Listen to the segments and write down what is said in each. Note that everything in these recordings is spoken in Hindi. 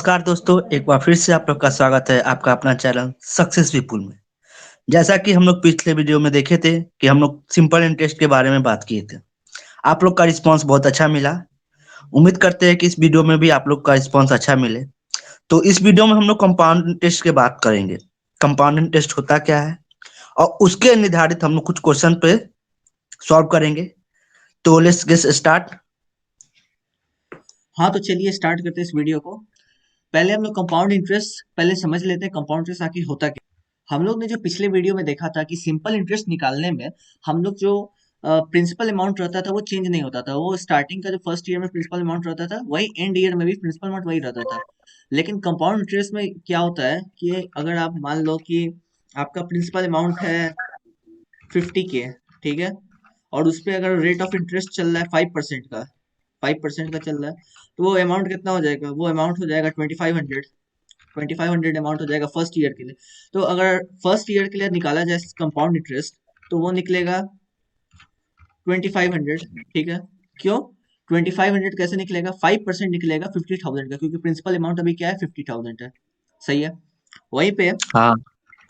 नमस्कार दोस्तों, एक बार फिर से आप लोग का स्वागत है आपका अपना चैनल सक्सेस पीपुल में। जैसा कि हम लोग पिछले वीडियो में देखे थे कि हम लोग सिंपल इंटरेस्ट के बारे में बात किए थे। आप लोग का रिस्पांस बहुत अच्छा मिला। उम्मीद करते हैं कि इस वीडियो में भी आप लोग का रिस्पांस अच्छा मिले। तो इस वीडियो में हम लोग कंपाउंड इंटरेस्ट की बात करेंगे। कंपाउंड इंटरेस्ट होता क्या है और उसके निर्धारित हम लोग कुछ क्वेश्चन पे सॉल्व करेंगे। तो लेट्स गेट स्टार्ट। हाँ, तो चलिए स्टार्ट करते हैं इस वीडियो को। पहले हम लोग कंपाउंड इंटरेस्ट पहले समझ लेते हैं कंपाउंड इंटरेस्ट आखिर होता क्या। हम लोग ने जो पिछले वीडियो में देखा था कि सिंपल इंटरेस्ट निकालने में हम लोग जो प्रिंसिपल अमाउंट रहता था वो चेंज नहीं होता था। वो स्टार्टिंग का जो फर्स्ट ईयर में प्रिंसिपल अमाउंट रहता था वही एंड ईयर में भी प्रिंसिपल अमाउंट वही रहता था। लेकिन कंपाउंड इंटरेस्ट में क्या होता है कि अगर आप मान लो कि आपका प्रिंसिपल अमाउंट है 50K, ठीक है, और उस पे अगर रेट ऑफ इंटरेस्ट चल रहा है 5% का, 5% का चल रहा है, तो वो अमाउंट कितना हो जाएगा? वो अमाउंट हो जाएगा 2500। 2500 अमाउंट हो जाएगा फर्स्ट ईयर के लिए। तो अगर फर्स्ट ईयर के लिए निकाला जाए कंपाउंड इंटरेस्ट तो वो निकलेगा 2500। ठीक है, क्यों 2500 कैसे निकलेगा? 5% निकलेगा 50,000 का, क्योंकि प्रिंसिपल अमाउंट अभी क्या है 50,000 है। सही है। वहीं पे हाँ।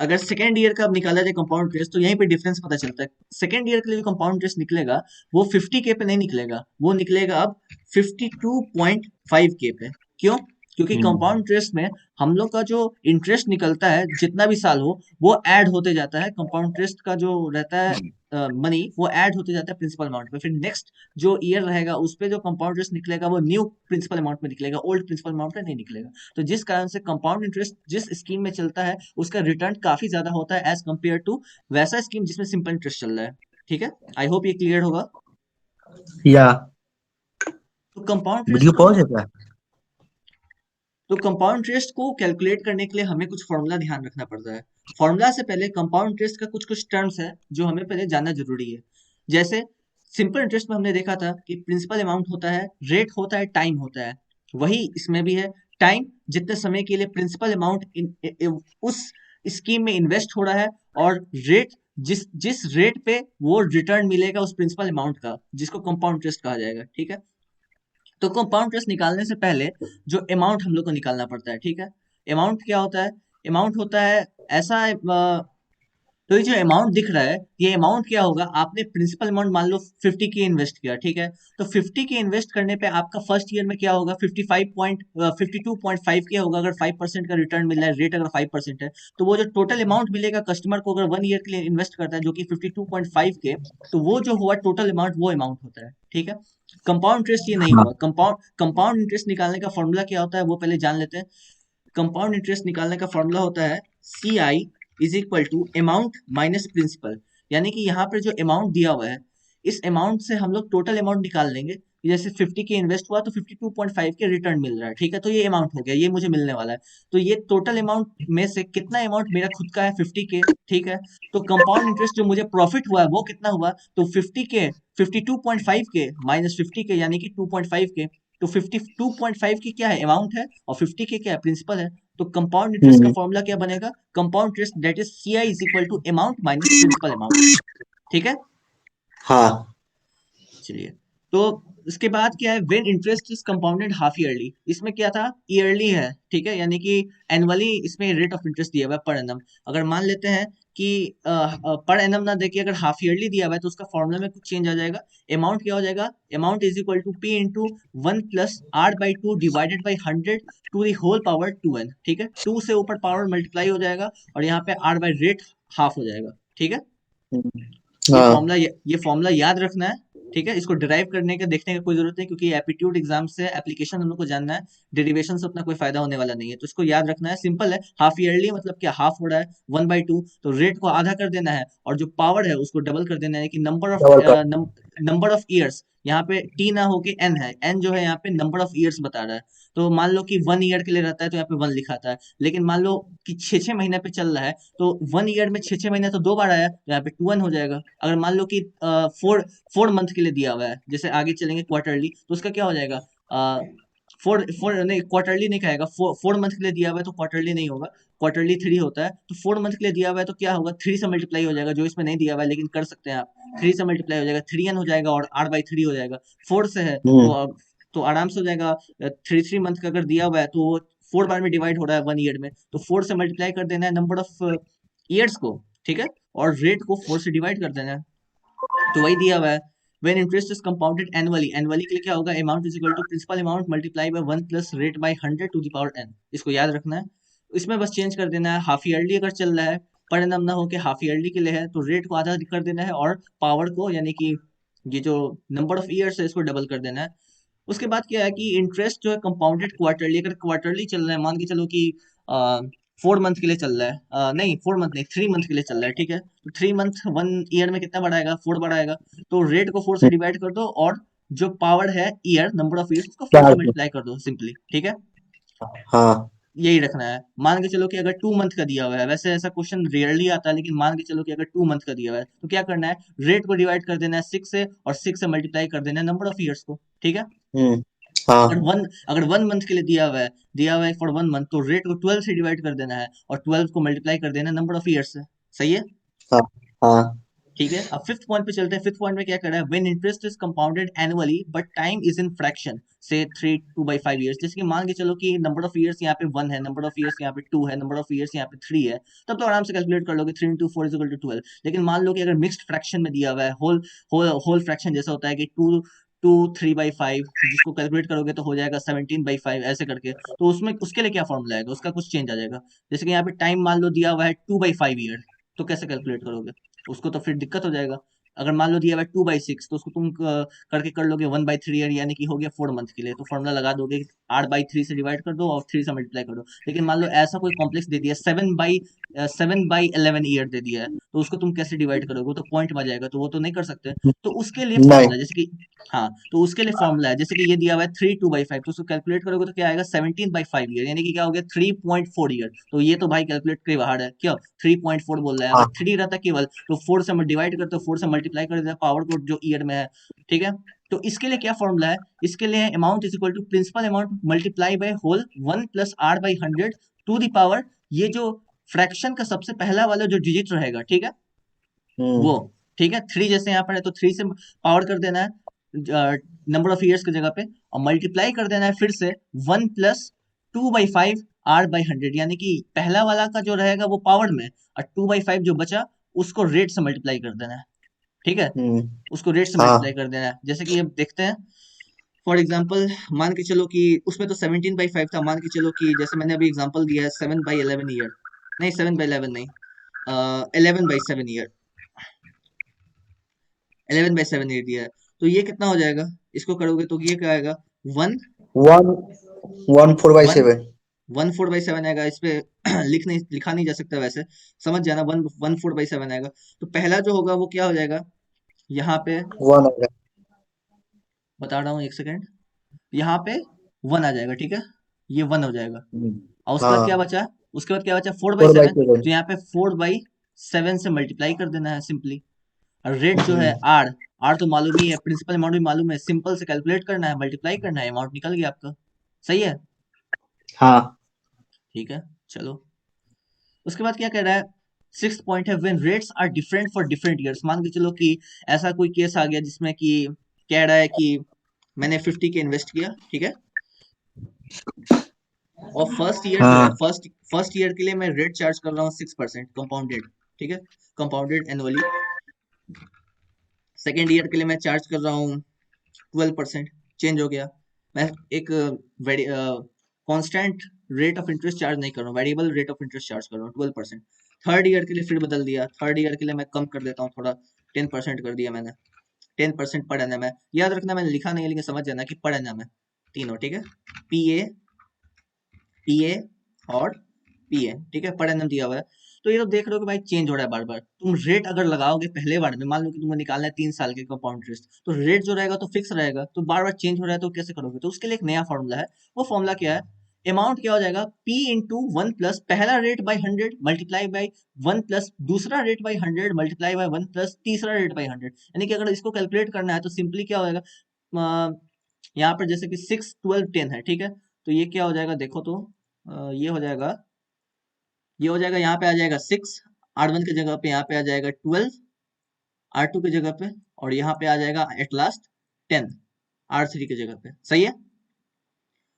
अगर सेकेंड ईयर का अब निकाला जाए कंपाउंड इंटरेस्ट तो यहीं पे डिफरेंस पता चलता है। सेकेंड ईयर के लिए जो कंपाउंड इंटरेस्ट निकलेगा वो 50K पे नहीं निकलेगा, वो निकलेगा अब 52.5K पे। क्यों? क्योंकि कंपाउंड हम्म। इंटरेस्ट में हम लोग का जो इंटरेस्ट निकलता है जितना भी साल हो वो ऐड होते जाता है। कंपाउंड इंटरेस्ट का जो रहता है मनी वो ऐड होते जाता है प्रिंसिपल अमाउंट पे। फिर नेक्स्ट जो ईयर रहेगा उस पे जो कंपाउंड इंटरेस्ट निकलेगा वो न्यू प्रिंसिपल अमाउंट में निकलेगा, ओल्ड प्रिंसिपल अमाउंट में नहीं निकलेगा। तो जिस कारण से कंपाउंड इंटरेस्ट जिस स्कीम में चलता है उसका रिटर्न काफी ज्यादा होता है एज कम्पेयर टू वैसा स्कीम जिसमें सिंपल इंटरेस्ट चल रहा है। ठीक है, आई होप ये क्लियर होगा। या तो कंपाउंड वीडियो इंटरेस्ट को पॉज है क्या? तो कंपाउंड इंटरेस्ट को कैलकुलेट करने के लिए हमें कुछ फॉर्मूला ध्यान रखना पड़ता है। फॉर्मूला से पहले कंपाउंड इंटरेस्ट का कुछ कुछ टर्म्स है जो हमें पहले जानना जरूरी है। जैसे सिंपल इंटरेस्ट में हमने देखा था कि प्रिंसिपल अमाउंट होता है, रेट होता है, टाइम होता है। वही इसमें भी है। टाइम जितने समय के लिए प्रिंसिपल अमाउंट उस स्कीम में इन्वेस्ट हो रहा है, और रेट जिस जिस रेट पे वो रिटर्न मिलेगा उस प्रिंसिपल अमाउंट का, जिसको कंपाउंड इंटरेस्ट कहा जाएगा। ठीक है, तो कंपाउंड इंटरेस्ट निकालने से पहले जो अमाउंट हम लोग को निकालना पड़ता है। ठीक है, अमाउंट क्या होता है? अमाउंट होता है ऐसा तो ये जो अमाउंट दिख रहा है ये अमाउंट क्या होगा? आपने प्रिंसिपल अमाउंट मान लो 50K इन्वेस्ट किया, ठीक है, तो 50K इन्वेस्ट करने पे आपका फर्स्ट ईयर में क्या होगा? 52.5 के होगा अगर 5% का रिटर्न मिल रहा है, रेट अगर 5% है। तो वो जो टोटल अमाउंट मिलेगा कस्टमर को अगर 1 ईयर के लिए इन्वेस्ट करता है जो कि 52.5 के, तो वो जो हुआ टोटल अमाउंट वो अमाउंट होता है। ठीक है, कंपाउंड इंटरेस्ट ये नहीं हाँ। हुआ। कंपाउंड इंटरेस्ट निकालने का फॉर्मूला क्या होता है वो पहले जान लेते हैं। कंपाउंड इंटरेस्ट निकालने का फॉर्मूला होता है CI is equal to amount minus principal. यानी कि यहाँ पे जो अमाउंट दिया हुआ है इस अमाउंट से हम लोग टोटल अमाउंट निकाल लेंगे। जैसे 50K इन्वेस्ट हुआ तो 52.5 के रिटर्न मिल रहा है, ठीक है, तो ये अमाउंट हो गया, ये मुझे मिलने वाला है। तो ये टोटल अमाउंट में से कितना अमाउंट मेरा खुद का है? 50K। ठीक है, तो कंपाउंड इंटरेस्ट जो मुझे प्रॉफिट हुआ है वो कितना हुआ? तो 50K 52.5 के माइनस 50K यानी कि 2.5 के। तो 52.5 की क्या है? अमाउंट है, और 50K क्या है? प्रिंसिपल है। तो कंपाउंड इंटरेस्ट का हम्म। फॉर्मूला क्या बनेगा? Compound interest that is CI is equal to amount minus principal amount. ठीक है, हाँ। चलिए। तो इसके बाद क्या है? When interest is compounded half yearly. इसमें क्या था? ईयरली है, ठीक है, यानी कि एनुअली इसमें रेट ऑफ इंटरेस्ट दिया हुआ है पर एनम। अगर मान लेते हैं कि पर एनम ना देके अगर हाफ ईयरली दिया हुआ है तो उसका फॉर्मूला में कुछ चेंज आ जाएगा। अमाउंट क्या हो जाएगा? Amount is equal to P into 1 + R/2 divided by 100 to the whole power 2n। ठीक है, 2 से ऊपर पावर मल्टीप्लाई हो जाएगा और यहाँ पे R बाई रेट हाफ हो जाएगा। ठीक है, ये हाँ। फॉर्मूला ये फॉर्मूला याद रखना है। ठीक है, इसको डिराइव करने का देखने का कोई जरूरत नहीं, क्योंकि एप्टीट्यूड एग्जाम से एप्लीकेशन हम लोग को जानना है। डेरिवेशन से उतना कोई फायदा होने वाला नहीं है, तो इसको याद रखना है। सिंपल है, हाफ ईयरली मतलब क्या? हाफ हो रहा है 1/2, तो रेट को आधा कर देना है और जो पावर है उसको डबल कर देना है कि डबल का। Number of years. यहाँ पे टी ना होके एन है, एन जो है यहाँ पे नंबर ऑफ ईयर्स बता रहा है। तो मान लो कि 1 ईयर के लिए रहता है तो यहाँ पे 1 लिखाता है, लेकिन मान लो कि 6-6 महीने पे चल रहा है तो 1 ईयर में 6-6 महीने तो 2 बार आया तो यहाँ पे 2n हो जाएगा। अगर मान लो कि 4 मंथ के लिए दिया हुआ है, जैसे आगे चलेंगे क्वार्टरली, तो उसका क्या हो जाएगा? फोर फोर नहीं, क्वार्टरली नहीं खाएगा। 4 मंथ के लिए दिया हुआ है तो क्वार्टरली नहीं होगा, क्वार्टरली 3 होता है। तो 4 मंथ के लिए दिया हुआ है तो क्या होगा? 3 से मल्टीप्लाई हो जाएगा, जो इसमें नहीं दिया हुआ है लेकिन कर सकते हैं आप। 3 से मल्टीप्लाई हो जाएगा, 3n हो जाएगा, और R/3 हो जाएगा। 4 से है हम्म। तो आराम से हो जाएगा। 3 3 मंथ का अगर दिया हुआ है तो वो 4 बार में डिवाइड हो रहा है 1 ईयर में, तो 4 से मल्टीप्लाई कर देना है नंबर ऑफ ईयर्स को, ठीक है, और रेट को 4 से डिवाइड कर देना है, तो वही दिया हुआ है। When interest is compounded annually, annually के लिए क्या होगा, amount is equal to principal amount multiply by 1 plus rate by 100 to the power n, इसको याद रखना है। इसमें बस चेंज कर देना है, हाफ ईयरली अगर चल रहा है, पर एनम ना हो के हाफ ईयरली के लिए है, तो रेट को आधा कर देना है और पावर को यानी कि ये जो नंबर ऑफ ईयर्स है इसको डबल कर देना है। उसके बाद क्या है कि इंटरेस्ट जो है कंपाउंडेड क्वार्टरली, अगर क्वार्टरली चल रहा है, मान के चलो कि 4 मंथ के लिए चल रहा है, नहीं 4 मंथ नहीं, 3 मंथ के लिए चल रहा है, ठीक है, तो 3 मंथ 1 ईयर में कितना बढ़ाएगा, 4 बढ़ाएगा, तो रेट को 4 से डिवाइड कर दो और जो पावर है ईयर, नंबर ऑफ ईयर्स, उसको 4 से 4 मल्टीप्लाई कर दो सिंपली, ठीक है, हाँ। यही रखना है। मान के चलो कि अगर 2 मंथ का दिया हुआ है, वैसे ऐसा क्वेश्चन रेयरली आता है, लेकिन मान के चलो कि अगर 2 मंथ का दिया हुआ है, तो क्या करना है, रेट को डिवाइड कर देना है 6 से, और 6 से मल्टीप्लाई कर देना है नंबर ऑफ ईयर्स को, ठीक है। हम्म। अगर हाँ वन अगर 1 मंथ के लिए दिया हुआ है फॉर 1 मंथ, तो रेट को 12 से डिवाइड कर देना है और 12 को मल्टीप्लाई कर देना है नंबर ऑफ ईयर्स से, सही है। हाँ हाँ। ठीक है, अब फिफ्थ पॉइंट पे चलते हैं। फिफ्थ पॉइंट में क्या कर रहा है, when interest is compounded annually but time is in fraction, से 2/5 ईयर्स, जैसे कि मान के चलो कि नंबर ऑफ ईयर्स यहाँ पे 1 है, नंबर ऑफ ईयर्स यहाँ पे 2 है, नंबर ऑफ ईयर्स यहाँ पे 3 है, तब तो आराम से कैलकुलेट कर लोगे, 3 into 4 = 12। लेकिन मान लो कि अगर मिक्स्ड फ्रैक्शन में दिया हुआ है, होल होल होल फ्रैक्शन जैसा होता है कि 3/5, जिसको कैलकुलेट करोगे तो हो जाएगा 17/5 ऐसे करके, तो उसमें उसके लिए क्या फॉर्मूला आएगा, उसका कुछ चेंज आ जाएगा। जैसे कि यहाँ पे टाइम मान लो दिया हुआ है 2/5 ईयर, तो कैसे कैलकुलेट करोगे, उसको तो फिर दिक्कत हो जाएगा। अगर मान लो दिया हुआ है 2/6, तो उसको तुम करके कर लोगे 1/3 ईयर, यानी कि हो गया 4 मंथ के लिए, तो फॉर्मूला लगा दोगे 8/3 से डिवाइड कर दो और 3 से मल्टीप्लाई कर दो। लेकिन मान लो ऐसा कोई कॉम्प्लेक्स दे दिया, 7/11 ईयर दे दिया है, तो उसको तुम कैसे डिवाइड करोगे, वो तो पॉइंट में आ जाएगा, तो वो तो नहीं कर सकते। तो उसके लिए नहीं। फॉर्मूला जैसे कि, हाँ, तो उसके लिए फॉर्मूला है, जैसे कि ये दिया हुआ है 3 2/5, तो उसको कैलकुलेट करोगे तो क्या आएगा, 17/5 ईयर, यानी कि क्या हो गया 3.4 ईयर। तो ये तो भाई कैलकुलेट के बाहर है, क्यों, 3.4 बोल रहा है, अगर हाँ 3 रहता केवल, तो 4 से डिवाइड करते, 4 से मल्टीप्लाई कर देता पावर को जो ईयर में है, ठीक है। तो इसके लिए क्या फॉर्मूला है, इसके लिए amount is equal to principal amount multiply by whole 1 plus R/100 to the power, ये जो फ्रैक्शन का सबसे पहला वाला जो डिजिट रहेगा, ठीक है, वो, हम्म ठीक है, 3 जैसे यहाँ पर है, तो 3 से पावर कर देना है नंबर ऑफ ईयर्स की जगह पे, और मल्टीप्लाई कर देना है फिर से 1 प्लस 2/5 R/100, यानी कि पहला वाला का जो रहेगा वो पावर में, और 2/5 जो बचा उसको रेट से मल्टीप्लाई कर देना है, ठीक है, हम्म। उसको रेट से मल्टीप्लाई हाँ कर देना है। जैसे कि अब देखते हैं, फॉर एग्जाम्पल, मान के चलो कि उसमें तो 17/5 था, मान के चलो कि जैसे मैंने अभी एग्जाम्पल दिया है 7/11 ईयर, नहीं 7/11 नहीं, 11/7 ईयर, 11/7 दिया है, तो ये कितना हो जाएगा, इसको करोगे तो ये क्या आएगा, वन वन 1 4/7। वन 1/4 आएगा, इस पे लिखा नहीं जा सकता वैसे, समझ जाना, 1/4 आएगा। तो पहला जो होगा वो क्या हो जाएगा, यहाँ पे 1 होगा। बता रहा हूँ, एक सेकेंड, यहाँ पे 1 आ जाएगा, ठीक है, ये 1 हो जाएगा, हम्म। और उसके बाद क्या हाँ बचा, उसके बाद क्या बचा, फोर बाई 4/7। सेवन तो यहाँ पे 4/7 से मल्टीप्लाई कर देना है सिंपली। और रेट जो है हम्म। आर, आर तो मालूम ही है, प्रिंसिपल अमाउंट भी मालूम है, सिंपल से कैलकुलेट करना है, मल्टीप्लाई करना है, अमाउंट निकल गया आपका, सही है, हाँ ठीक है, चलो। उसके बाद क्या कह रहा है, सिक्स पॉइंट है, when rates are different for different years, मान के चलो कि ऐसा कोई केस आ गया जिसमें कि कह रहा है कि मैंने 50 के इन्वेस्ट किया, ठीक है, और फर्स्ट ईयर जो है, हाँ। फर्स्ट ईयर के लिए मैं रेट चार्ज कर रहा हूँ 6% कंपाउंडेड, ठीक है, कंपाउंडेड एनुअली। सेकेंड ईयर के लिए मैं चार्ज कर रहा हूँ 12%, चेंज हो गया, मैं एक constant rate of interest charge नहीं कर रहा हूँ, variable rate of interest charge कर रहा हूँ 12%। थर्ड ईयर के लिए फिर बदल दिया, थर्ड ईयर के लिए मैं कम कर देता हूँ थोड़ा, 10% कर दिया मैंने, 10% पर एनम है, याद रखना मैंने लिखा नहीं है लेकिन समझ जाना कि पर एनम है तीनों, ठीक है, पी ए और पी ए, ठीक है, पर एनम दिया हुआ है। तो ये तो देख रहे हो कि भाई चेंज हो रहा है बार बार, तुम रेट अगर लगाओगे पहले बार में, मान लो कि तुम्हें निकालना है 3 साल के कंपाउंड इंटरेस्ट, तो रेट जो रहेगा तो फिक्स रहेगा, तो बार बार चेंज हो रहा है तो कैसे करोगे, तो उसके लिए एक नया फॉर्मूला है। वो फॉर्मूला क्या है, अमाउंट क्या हो जाएगा, P इंटू 1 प्लस पहला rate by 100 multiply by 1 plus दूसरा rate by 100 multiply by 1 plus तीसरा रेट बाई 100, यानी कि अगर इसको कैलकुलेट करना है तो सिंपली क्या हो जाएगा, यहाँ पर जैसे कि 6 12 10 है, ठीक है, तो ये क्या हो जाएगा देखो तो, ये हो जाएगा यहाँ पे आ जाएगा 6 R1 की जगह पे, यहाँ पे आ जाएगा 12 R2 की जगह पे, और यहाँ पे आ जाएगा एट लास्ट 10 R3 की जगह पे, सही है।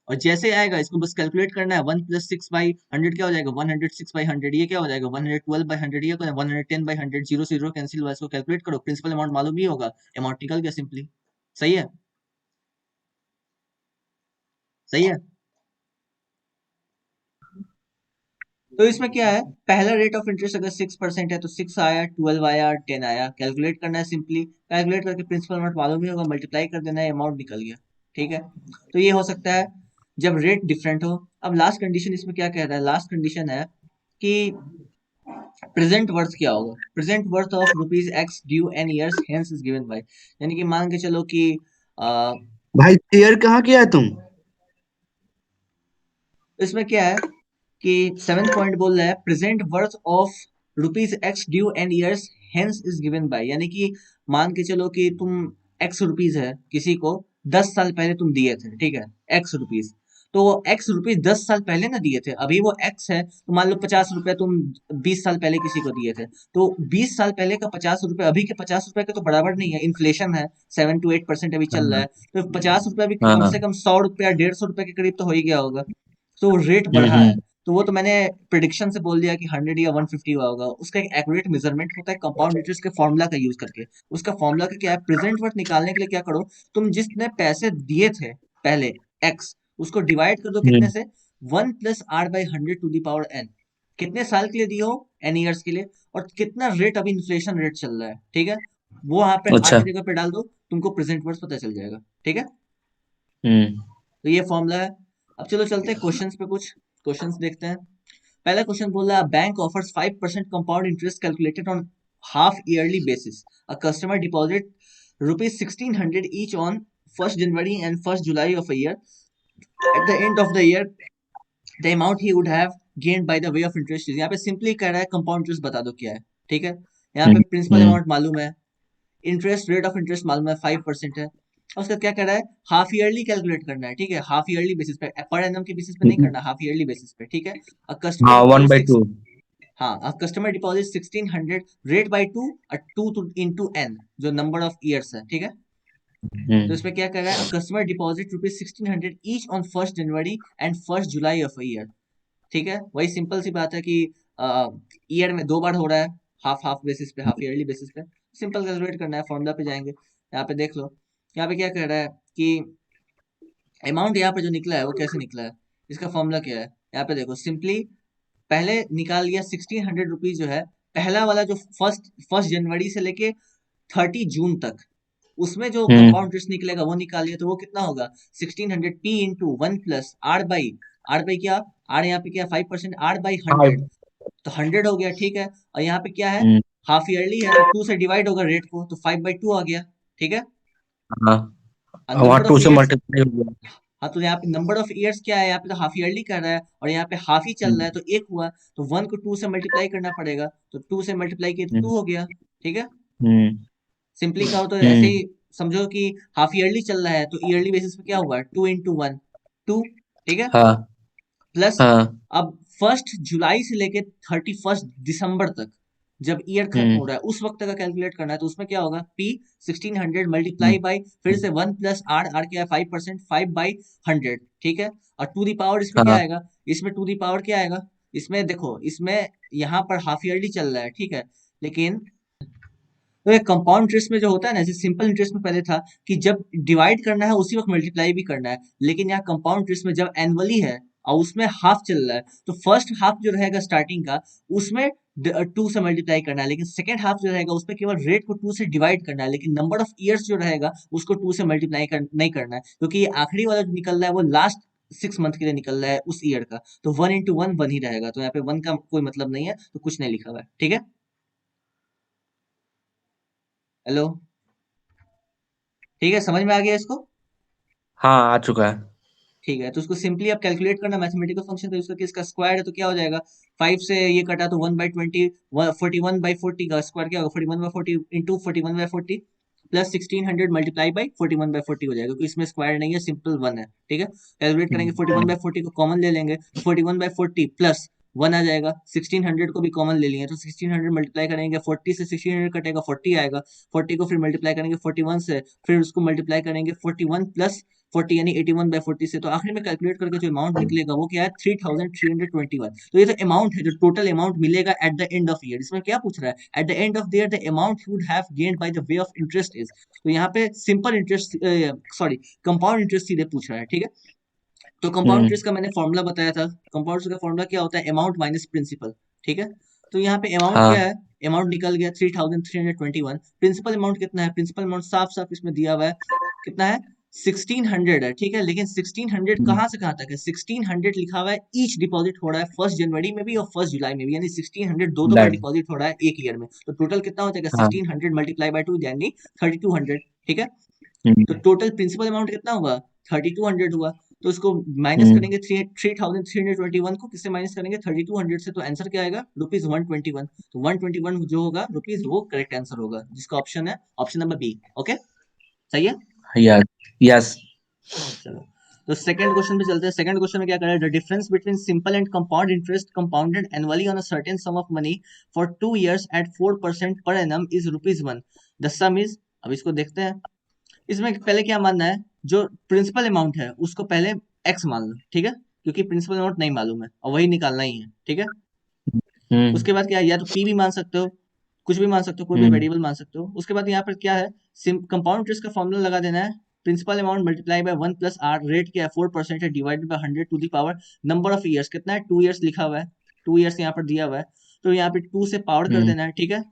और जैसे आएगा इसको बस कैलकुलेट करना है, 1 + 6/100 क्या हो जाएगा, 106/100, ये क्या हो जाएगा 112/100, ये 110/100, 0 कैंसिल हुआ, इसको कैलकुलेट करो, प्रिंसिपल अमाउंट मालूम ही होगा, अमाउंट निकल गया सिंपली। सही है, सही है। तो इसमें क्या है, पहला रेट ऑफ इंटरेस्ट अगर 6% है तो 6 आया, 12 आया, 10 आया, कैलकुलेट करना है सिंपली, कैलकुलेट करके प्रिंसिपल अमाउंट मालूम ही होगा, मल्टीप्लाई कर देना है, अमाउंट निकल गया। ठीक है, तो ये हो सकता है जब रेट डिफरेंट हो। अब लास्ट कंडीशन इसमें क्या कह रहा है, लास्ट कंडीशन है कि प्रेजेंट वर्थ क्या होगा, present worth of ₹x due n years hence is given by, यानी कि मान के चलो कि आ, भाई क्लियर कहाँ किया है तुम? इसमें क्या है कि 7th पॉइंट बोल रहा है present worth of ₹x due and years hence is given by, यानी कि मान के चलो कि तुम x रुपीज है किसी को 10 साल पहले तुम दिए थे, ठीक है, x रुपीज, तो वो x रुपीज 10 साल पहले ना दिए थे, अभी वो x है, तो मान लो 50 रुपए तुम 20 साल पहले किसी को दिए थे, तो 20 साल पहले का 50 रुपए अभी के 50 रुपए के तो बराबर नहीं है, इन्फ्लेशन है, 7 to 8% अभी चल रहा हाँ है, तो 50 रुपए अभी हाँ कम हाँ। से कम 100 रुपया 150 रुपए के करीब तो हो ही गया होगा, तो रेट बढ़ा है। हम्म। तो वो तो मैंने प्रिडिक्शन से बोल दिया कि 100 या 150 हुआ होगा, उसका एक एक्यूरेट मेजरमेंट होता है कंपाउंड इंटरेस्ट के फॉर्मूला का यूज करके। उसका फॉर्मूला का क्या है, प्रेजेंट वर्थ निकालने के लिए क्या करो, तुम जितने पैसे दिए थे पहले एक्स, उसको डिवाइड कर दो कितने हम्म। से, 1 + r/100 to the power n, कितने साल के लिए दिए हो, n ईयर्स के लिए, और कितना रेट अभी इन्फ्लेशन रेट चल रहा है, ठीक है, वो यहाँ पे आर अच्छा। की जगह पे डाल दो, तुमको प्रेजेंट वर्थ पता चल जाएगा। ठीक है, हम्म। तो ये फॉर्मूला है। अब चलो चलते हैं क्वेश्चंस पे, कुछ क्वेश्चंस देखते हैं। पहला क्वेश्चन बोल रहा है bank offers 5% compound interest calculated on half yearly basis, a customer deposit ₹1600 each on 1st January and 1st July of a year. At the end of the year, the amount he would have gained by the way of interest is, यहाँ पे सिंपली कह रहा है कंपाउंड इंटरेस्ट बता दो क्या है। ठीक है, यहाँ पे हम्म। प्रिंसिपल हम्म। अमाउंट मालूम है, इंटरेस्ट रेट ऑफ इंटरेस्ट मालूम है 5% है, और उसका क्या कर रहा है, हाफ ईयरली कैलकुलेट करना है। ठीक है, हाफ ईयरली बेसिस पे, पर एनम के बेसिस पे नहीं हम्म। करना, हाफ ईयरली बेसिस पे। ठीक है, अ कस्टमर हाँ, one deposit by six, two हाँ, a customer deposit 1600 rate by two, two into N, जो नंबर ऑफ ईयर्स है। ठीक है, तो हम्म। इसमें क्या कर रहा है, customer deposit ₹1600 each on 1st January and 1st July of a year. ठीक है, वही सिंपल सी बात है कि ईयर में 2 बार हो रहा है, हाफ हाफ बेसिस पे, हाफ ईयरली बेसिस पे, सिंपल कैलकुलेट करना है, फॉर्मूला पे जाएंगे, यहाँ पे देख लो, यहाँ पे क्या कह रहा है कि अमाउंट यहाँ पे जो निकला है वो कैसे निकला है, इसका फॉर्मूला क्या है, यहाँ पे देखो सिंपली पहले निकाल लिया 1600 रुपीज जो है, पहला वाला जो फर्स्ट फर्स्ट जनवरी से लेके 30 जून तक, उसमें जो हम्म। कंपाउंड इंटरेस्ट निकलेगा वो निकाल लिया, तो वो कितना होगा, 1600p इंटू 1 + r/, क्या, आर यहाँ पे क्या 5%, r/100, फाइव। तो 100 हो गया। ठीक है, और यहाँ पे क्या है, हम्म। हाफ ईयरली है तो 2 से डिवाइड होगा रेट को, तो 5/2 आ गया। ठीक है, हाँ, और वहाँ नंबर ऑफ टू से ईयर्स, मल्टीप्लाई हो गया। हाँ, तो यहाँ पे नंबर ऑफ ईयर्स क्या है, यहाँ पे तो हाफ ईयरली कर रहा है और यहाँ पे हाफ ही चल रहा है, हम्म। तो एक हुआ, तो 1 को 2 से मल्टीप्लाई करना पड़ेगा, तो 2 से मल्टीप्लाई किया तो हम्म। 2 हो गया। ठीक है, हम्म। सिंपली कहो तो ऐसे हम्म। ही समझो कि हाफ ईयरली चल रहा है, तो ईयरली बेसिस पे क्या हुआ, 2 × 1, 2। ठीक है, हाँ प्लस, हाँ। अब 1 जुलाई से लेके 31 दिसंबर तक, जब ईयर खत्म हो हम्म। रहा है उस वक्त तक का कैलकुलेट करना है, तो उसमें क्या होगा, पी 1600 हम्म। मल्टीप्लाई बाई, फिर से 1 + r क्या है 5%, 5/100। ठीक है, और टू दी पावर इसमें क्या हाँ। आएगा, इसमें टू दी पावर क्या आएगा, इसमें देखो, इसमें यहाँ पर हाफ ईयरली चल रहा है, ठीक है, लेकिन तो ये कंपाउंड इंटरेस्ट में जो होता है ना, जैसे सिंपल इंटरेस्ट में पहले था कि जब डिवाइड करना है उसी वक्त मल्टीप्लाई भी करना है, लेकिन यहाँ कंपाउंड इंटरेस्ट में जब एनुअली है और उसमें हाफ चल रहा है, तो फर्स्ट हाफ जो रहेगा स्टार्टिंग का, उसमें 2 से मल्टीप्लाई करना है, लेकिन सेकेंड हाफ जो रहेगा उसमें केवल रेट को 2 से डिवाइड करना है, लेकिन नंबर ऑफ ईयर्स जो रहेगा उसको 2 से नहीं करना है, क्योंकि ये आखिरी वाला जो निकल रहा है वो लास्ट 6 मंथ के लिए निकल रहा है उस ईयर का, तो 1 × 1 1 ही रहेगा, तो यहाँ पे 1 का कोई मतलब नहीं है, तो कुछ नहीं लिखा हुआ है। ठीक है, हेलो, ठीक है, समझ में आ गया इसको। हाँ, आ चुका है। ठीक है, तो उसको सिंपली आप कैलकुलेट करना, मैथमेटिकल फंक्शन का यूज करके, इसका स्क्वायर है तो क्या हो जाएगा, 5 से ये कटा तो 1/20, 41/40 का स्क्वायर क्या होगा, 41/40 इंटू 41/40 प्लस 1600 मल्टीप्लाई बाई 41/40 हो जाएगा, क्योंकि इसमें स्क्वायर नहीं है, सिंपल 1 है। ठीक है, कैलकुलेट करेंगे, हम्म। 41/40 को कॉमन ले लेंगे, तो 41/40 प्लस 1 आ जाएगा, 1600 को भी कॉमन ले लेंगे, तो 1600 मल्टीप्लाई करेंगे, 40 से 1600 कटेगा, 40 आएगा, 40 को फिर मल्टीप्लाई करेंगे 41 से, फिर उसको मल्टीप्लाई करेंगे 41 प्लस 40 यानी 81/40 से, तो आखिर में कैलकुलेट करके जो अमाउंट निकलेगा वो क्या है 3321। तो ये जो अमाउंट है, जो टोटल अमाउंट मिलेगा at the end of year, इसमें क्या पूछ रहा है, at the end of the year the amount you would have gained by the way of interest is. तो यहाँ पे simple interest, sorry, compound interest सीधे पूछ रहा है, ठीक है। तो कंपाउंड हम्म। इंटरेस्ट का मैंने फॉर्मूला बताया था, कंपाउंड इंटरेस्ट का फॉर्मूला क्या होता है, अमाउंट माइनस प्रिंसिपल, ठीक है। तो यहाँ पे अमाउंट क्या हाँ। है, अमाउंट निकल गया 3321। प्रिंसिपल अमाउंट कितना है, प्रिंसिपल अमाउंट साफ साफ इसमें दिया हुआ है, कितना है 1600 है, ठीक है। लेकिन 1600 हम्म। कहाँ से कहाँ तक है, 1600 लिखा हुआ है ईच डिपॉजिट हो रहा है 1 जनवरी में भी और 1 जुलाई में भी, यानी 1600 दो बार लाइट। डिपॉजिट हो रहा है एक ईयर में। तो टोटल कितना हो जाएगा हाँ। 1600 मल्टीप्लाई बाय 2 यानी 3200, ठीक है। तो हम्म। टोटल प्रिंसिपल अमाउंट कितना हुआ, 3200 हुआ। तो इसको माइनस हम्म। करेंगे 3321 को, किससे माइनस करेंगे 3200 से, तो आंसर क्या आएगा ₹121। तो 121 जो होगा रुपीज, वो करेक्ट आंसर होगा, जिसका ऑप्शन है ऑप्शन नंबर बी। ओके, सही है। यस। यस। चलो, तो सेकंड क्वेश्चन पे चलते हैं। सेकंड क्वेश्चन में क्या कर रहा है, the difference between simple and compound interest compounded annually on a certain sum of money for 2 years at 4% per annum is ₹1। The sum is, अब इसको देखते हैं। इसमें पहले क्या मानना है, जो प्रिंसिपल अमाउंट है उसको पहले एक्स मान लो, ठीक है, क्योंकि प्रिंसिपल अमाउंट नहीं मालूम है और वही निकालना ही है, ठीक है। हम्म। उसके बाद क्या है, या तो पी भी मान सकते हो, कुछ भी मान सकते हो, कोई भी हम्म। वेरिएबल मान सकते हो। उसके बाद यहाँ पर क्या है, कंपाउंड इंटरेस्ट का फॉर्मूला लगा देना है, principal amount multiply by 1 + r, rate क्या है 4% है, divided by 100 to the power number of years, कितना है 2 years लिखा हुआ है, 2 years यहाँ पर दिया हुआ है। तो यहाँ पे 2 से पावर कर हम्म। देना है, ठीक है।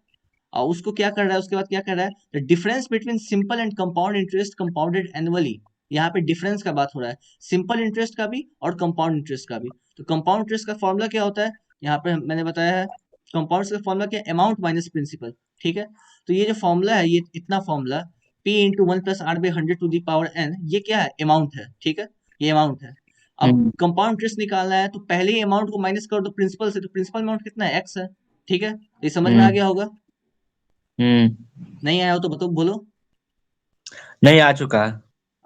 और उसको क्या कर रहा है, उसके बाद क्या कर रहा है, the difference between simple and compound interest compounded annually. यहाँ पे डिफरेंस का बात हो रहा है, सिंपल इंटरेस्ट का भी और कंपाउंड इंटरेस्ट का भी। तो कंपाउंड इंटरेस्ट का फॉर्मूला क्या होता है, यहाँ पे मैंने बताया है, कंपाउंड का फॉर्मूला क्या, अमाउंट माइनस प्रिंसिपल, ठीक है। तो ये जो फॉर्मूला है, ये इतना formula P into 1 + r/100 to the power n, ये क्या है, अमाउंट है, ठीक है, ये अमाउंट है। अब हम्म। कंपाउंड इंटरेस्ट निकालना है, तो पहले ही अमाउंट को माइनस कर दो प्रिंसिपल से, तो प्रिंसिपल अमाउंट कितना है, x है, ठीक है। ये समझ में आ हम्म। गया होगा, हम्म। नहीं आया हो तो बताओ, बोलो। नहीं आ चुका है।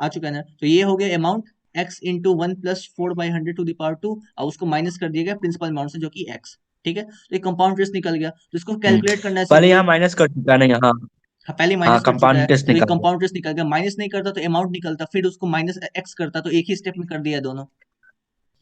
आ चुका है ना, तो ये हो गया amount x into 1 + 4/100 to the power 2, और उसको माइनस कर दिया गया प्रिंसिपल अमाउंट से, जो कि x, ठीक है। तो ये कंपाउंड इंटरेस्ट निकल गया, तो इसको हम्म। कैलकुलेट करना है पहले सिंपली। यहाँ माइनस कर चुका नहीं, हाँ। हाँ, पहले हाँ, माइनस कर चुका कंपाउंड है, इंटरेस्ट तो ये निकाल दो। कंपाउंड इंटरेस्ट निकल गया, माइनस नहीं करता तो अमाउंट निकलता, फिर उसको माइनस x करता, तो एक ही स्टेप में कर दिया दोनों,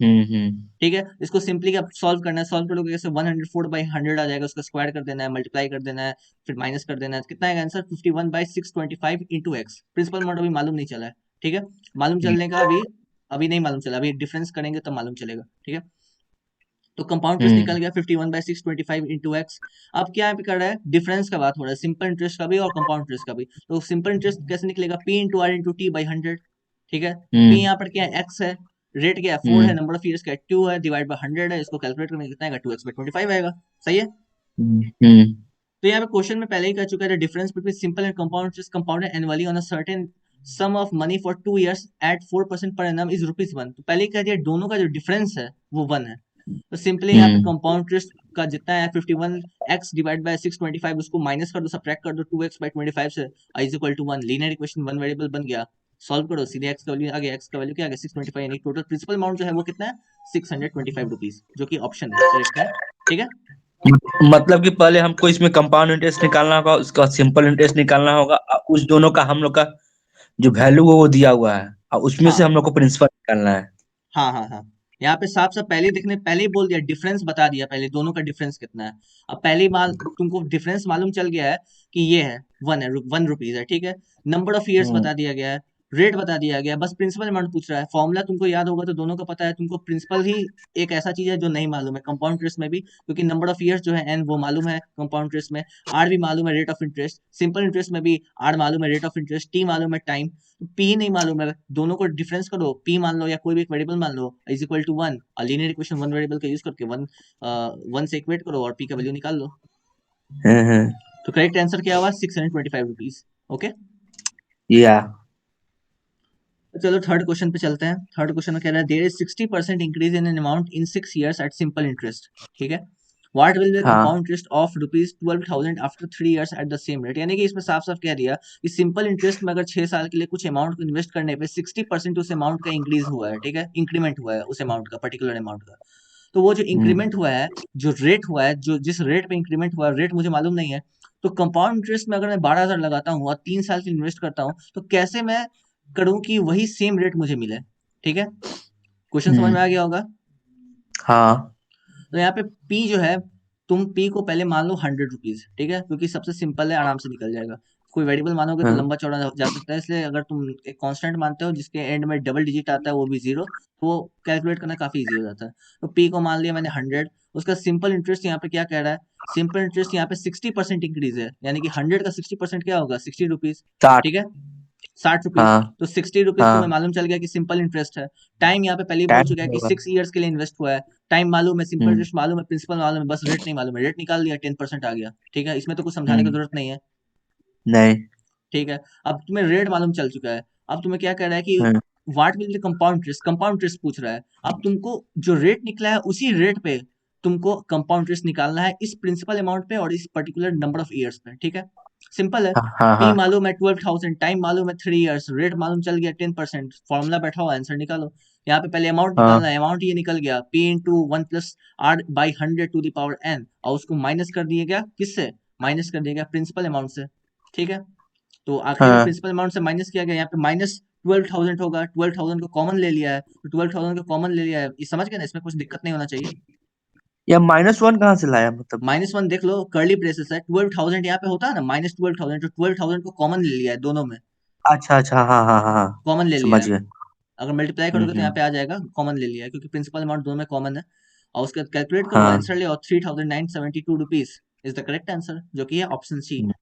हम्म। हम्म। ठीक है। इसको सिंपली अब सॉल्व करना है, सॉल्व करोगे कैसे, 104/100 आ जाएगा, उसका स्क्वायर कर देना है, मल्टीप्लाई कर देना है, फिर माइनस कर देना है, कितना आएगा answer 51/625 into x. Principal amount अभी मालूम नहीं चला है, ठीक है। मालूम चलने का अभी, अभी नहीं मालूम चला, अभी डिफरेंस करेंगे तब मालूम चलेगा, ठीक है। तो कंपाउंड इंटरेस्ट निकल हम्म। गया 51/625 इंटू एक्स। अब क्या यहाँ पे कर रहा है, डिफरेंस का बात हो रहा है, सिंपल इंटरेस्ट का भी और कंपाउंड इंटरेस्ट का भी। तो सिंपल इंटरेस्ट कैसे निकलेगा, P into R into T by 100, ठीक है। P हम्म। यहाँ पर क्या है, एक्स है, रेट क्या है 4 है, हम्म। नंबर ऑफ ईयर्स क्या है 2 है, डिवाइड बाय 100 है, इसको कैलकुलेट करने कितना आएगा 2x/25 आएगा, सही है। हम्म। हम्म। तो यहाँ पे क्वेश्चन में पहले ही कह चुका है, difference between simple and compound interest compounded annually on a certain sum of money for 2 years at 4% per annum is ₹1। तो पहले ही कह दिया दोनों का जो डिफरेंस है वो 1 है। तो सिंपली यहाँ पे हम्म। कंपाउंड इंटरेस्ट का जितना है 51x डिवाइड बाय 625, उसको माइनस कर दो, सब्ट्रैक्ट कर दो 2x/25 से, is equal to 1। Linear equation 1 variable बन गया, सॉल्व करो सीधे, x का वैल्यू आ गया, x का वैल्यू क्या आ गया 625, यानी टोटल प्रिंसिपल अमाउंट जो है वो कितना है ₹625, जो कि ऑप्शन है करेक्ट है, ठीक है। मतलब कि पहले हमको इसमें कंपाउंड इंटरेस्ट निकालना होगा, उसका सिंपल इंटरेस्ट निकालना होगा, उस दोनों का हम लोग का जो वैल्यू है वो दिया हुआ है, और उसमें से हाँ हम लोग को प्रिंसिपल निकालना है। हाँ हाँ हाँ, यहाँ पे साफ साफ पहले दिखने, पहले ही बोल दिया, डिफरेंस बता दिया पहले, दोनों का डिफरेंस कितना है। अब पहले ही तुमको डिफरेंस मालूम चल गया है कि ये है 1 है, ₹1 है, ठीक है। नंबर ऑफ ईयर्स हम्म। बता दिया गया है, रेट बता दिया गया, बस प्रिंसिपल अमाउंट पूछ रहा है। फॉर्मूला तुमको याद होगा तो दोनों का पता है तुमको, प्रिंसिपल ही एक ऐसा चीज है जो नहीं मालूम है कंपाउंड इंटरेस्ट में भी, क्योंकि नंबर ऑफ ईयर्स जो है एन वो मालूम है कंपाउंड इंटरेस्ट में, आर भी मालूम है, rate of interest simple interest में भी आर मालूम है, रेट ऑफ इंटरेस्ट टी मालूम है, टाइम। पी नहीं मालूम है, दोनों को डिफरेंस करो, पी मान लो या कोई भी एक वेरिएबल मान लो, इज इक्वल टू 1, और लीनियर इक्वेशन 1 वेरिएबल का यूज करके 1 से इक्वेट करो और पी का वैल्यू निकाल लो। हम्म। तो करेक्ट आंसर क्या हुआ ₹625। ओके, या। तो चलो थर्ड क्वेश्चन पे चलते हैं। थर्ड क्वेश्चन में कह रहा है there is 60% increase in an amount in 6 years at simple interest, ठीक है। व्हाट विल बी हाँ। Compound interest of ₹12,000 after 3 years at the same rate, यानी कि इसमें साफ साफ कह दिया कि सिंपल इंटरेस्ट में अगर 6 साल के लिए कुछ अमाउंट को इन्वेस्ट करने पे 60% उस अमाउंट का इंक्रीज हुआ है, ठीक है, इंक्रीमेंट हुआ है उस अमाउंट का, पर्टिकुलर अमाउंट का। तो वो जो हम्म। इंक्रीमेंट हुआ है, जो रेट हुआ है, जो जिस रेट पे इंक्रीमेंट हुआ है, रेट मुझे मालूम नहीं है। तो कंपाउंड इंटरेस्ट में अगर मैं 12,000 लगाता हूँ और 3 साल के इन्वेस्ट करता हूँ, तो कैसे मैं करूं कि वही सेम रेट मुझे मिले। ठीक है, क्वेश्चन समझ में आ हम्म। गया होगा। हाँ। तो यहाँ पे पी जो है, तुम पी को पहले मान लो 100 रुपीज, ठीक है, क्योंकि सबसे सिंपल है, आराम से निकल जाएगा। कोई वेरिएबल मानोगे तो हाँ। लंबा चौड़ा जा सकता है, इसलिए अगर तुम एक कांस्टेंट मानते हो जिसके एंड में डबल डिजिट आता है वो भी जीरो, तो वो कैलकुलेट करना काफी इजी हो जाता है। तो पी को मान लिया मैंने 100। उसका सिंपल इंटरेस्ट यहाँ पे क्या कह रहा है, सिंपल इंटरेस्ट यहाँ पे 60% इंक्रीज है, यानी कि 100 का 60% क्या होगा, 60 रुपीज। 60। ठीक है, 60 रुपीज। हाँ। तो 60 रुपीज तुम्हें हाँ। मालूम चल गया कि सिंपल इंटरेस्ट है। टाइम यहाँ पे पहले ही बोल टाइम चुका है कि होगा। 6 ईयर्स के लिए इन्वेस्ट हुआ है। टाइम मालूम है, सिंपल हम्म। इंटरेस्ट मालूम है, प्रिंसिपल मालूम है, बस रेट नहीं मालूम है। रेट निकाल दिया, 10% आ गया। ठीक है, इसमें तो कुछ समझाने की हम्म। जरूरत नहीं है। नहीं। ठीक है, अब तुम्हें रेट मालूम चल चुका है। अब तुम्हें क्या कह रहा है कि हम्म। What will be compound interest, compound interest पूछ रहा है। अब तुमको जो रेट निकला है उसी रेट पे तुमको कंपाउंड इंटरेस्ट निकालना है, इस प्रिंसिपल अमाउंट पे और इस पर्टिकुलर नंबर ऑफ ईयर्स पे। ठीक है, सिंपल है। हाँ हाँ पी हाँ। मालूम है 12,000, टाइम मालूम है 3 ईयर्स, रेट मालूम चल गया 10%, फॉर्मूला बैठा हुआ, आंसर निकालो। यहाँ पे पहले अमाउंट हाँ निकालना है, अमाउंट ये निकल गया, पी इंटू 1 + R/100 और उसको माइनस कर दिया गया, किससे, माइनस कर दिया गया प्रिंसिपल अमाउंट से। ठीक है, तो आखिरी में हाँ। प्रिंसिपल अमाउंट से माइनस किया गया, यहाँ पे -12,000 होगा। 12,000 को कॉमन ले लिया है, तो 12,000 को कॉमन ले लिया है, ये समझ गए ना, इसमें कुछ दिक्कत नहीं होना चाहिए। या -1 कहाँ से लाया मतलब? -1 देख लो, कर्ली ब्रेसेस है, 12,000 यहाँ पे होता है ना, -12,000, तो 12,000 को कॉमन ले लिया है दोनों में, अच्छा अच्छा, हाँ हाँ हाँ हाँ। कॉमन ले लिया समझ है। गए। अगर मल्टीप्लाई करोगे तो यहाँ हम्म। पे आ जाएगा, कॉमन ले लिया है, क्योंकि प्रिंसिपल अमाउंट दोनों में कॉमन है। और उसके बाद कैलकुलेट करो, हाँ। आंसर ले, और 3,972 rupees is the correct answer, जो कि है ऑप्शन सी। हम्म।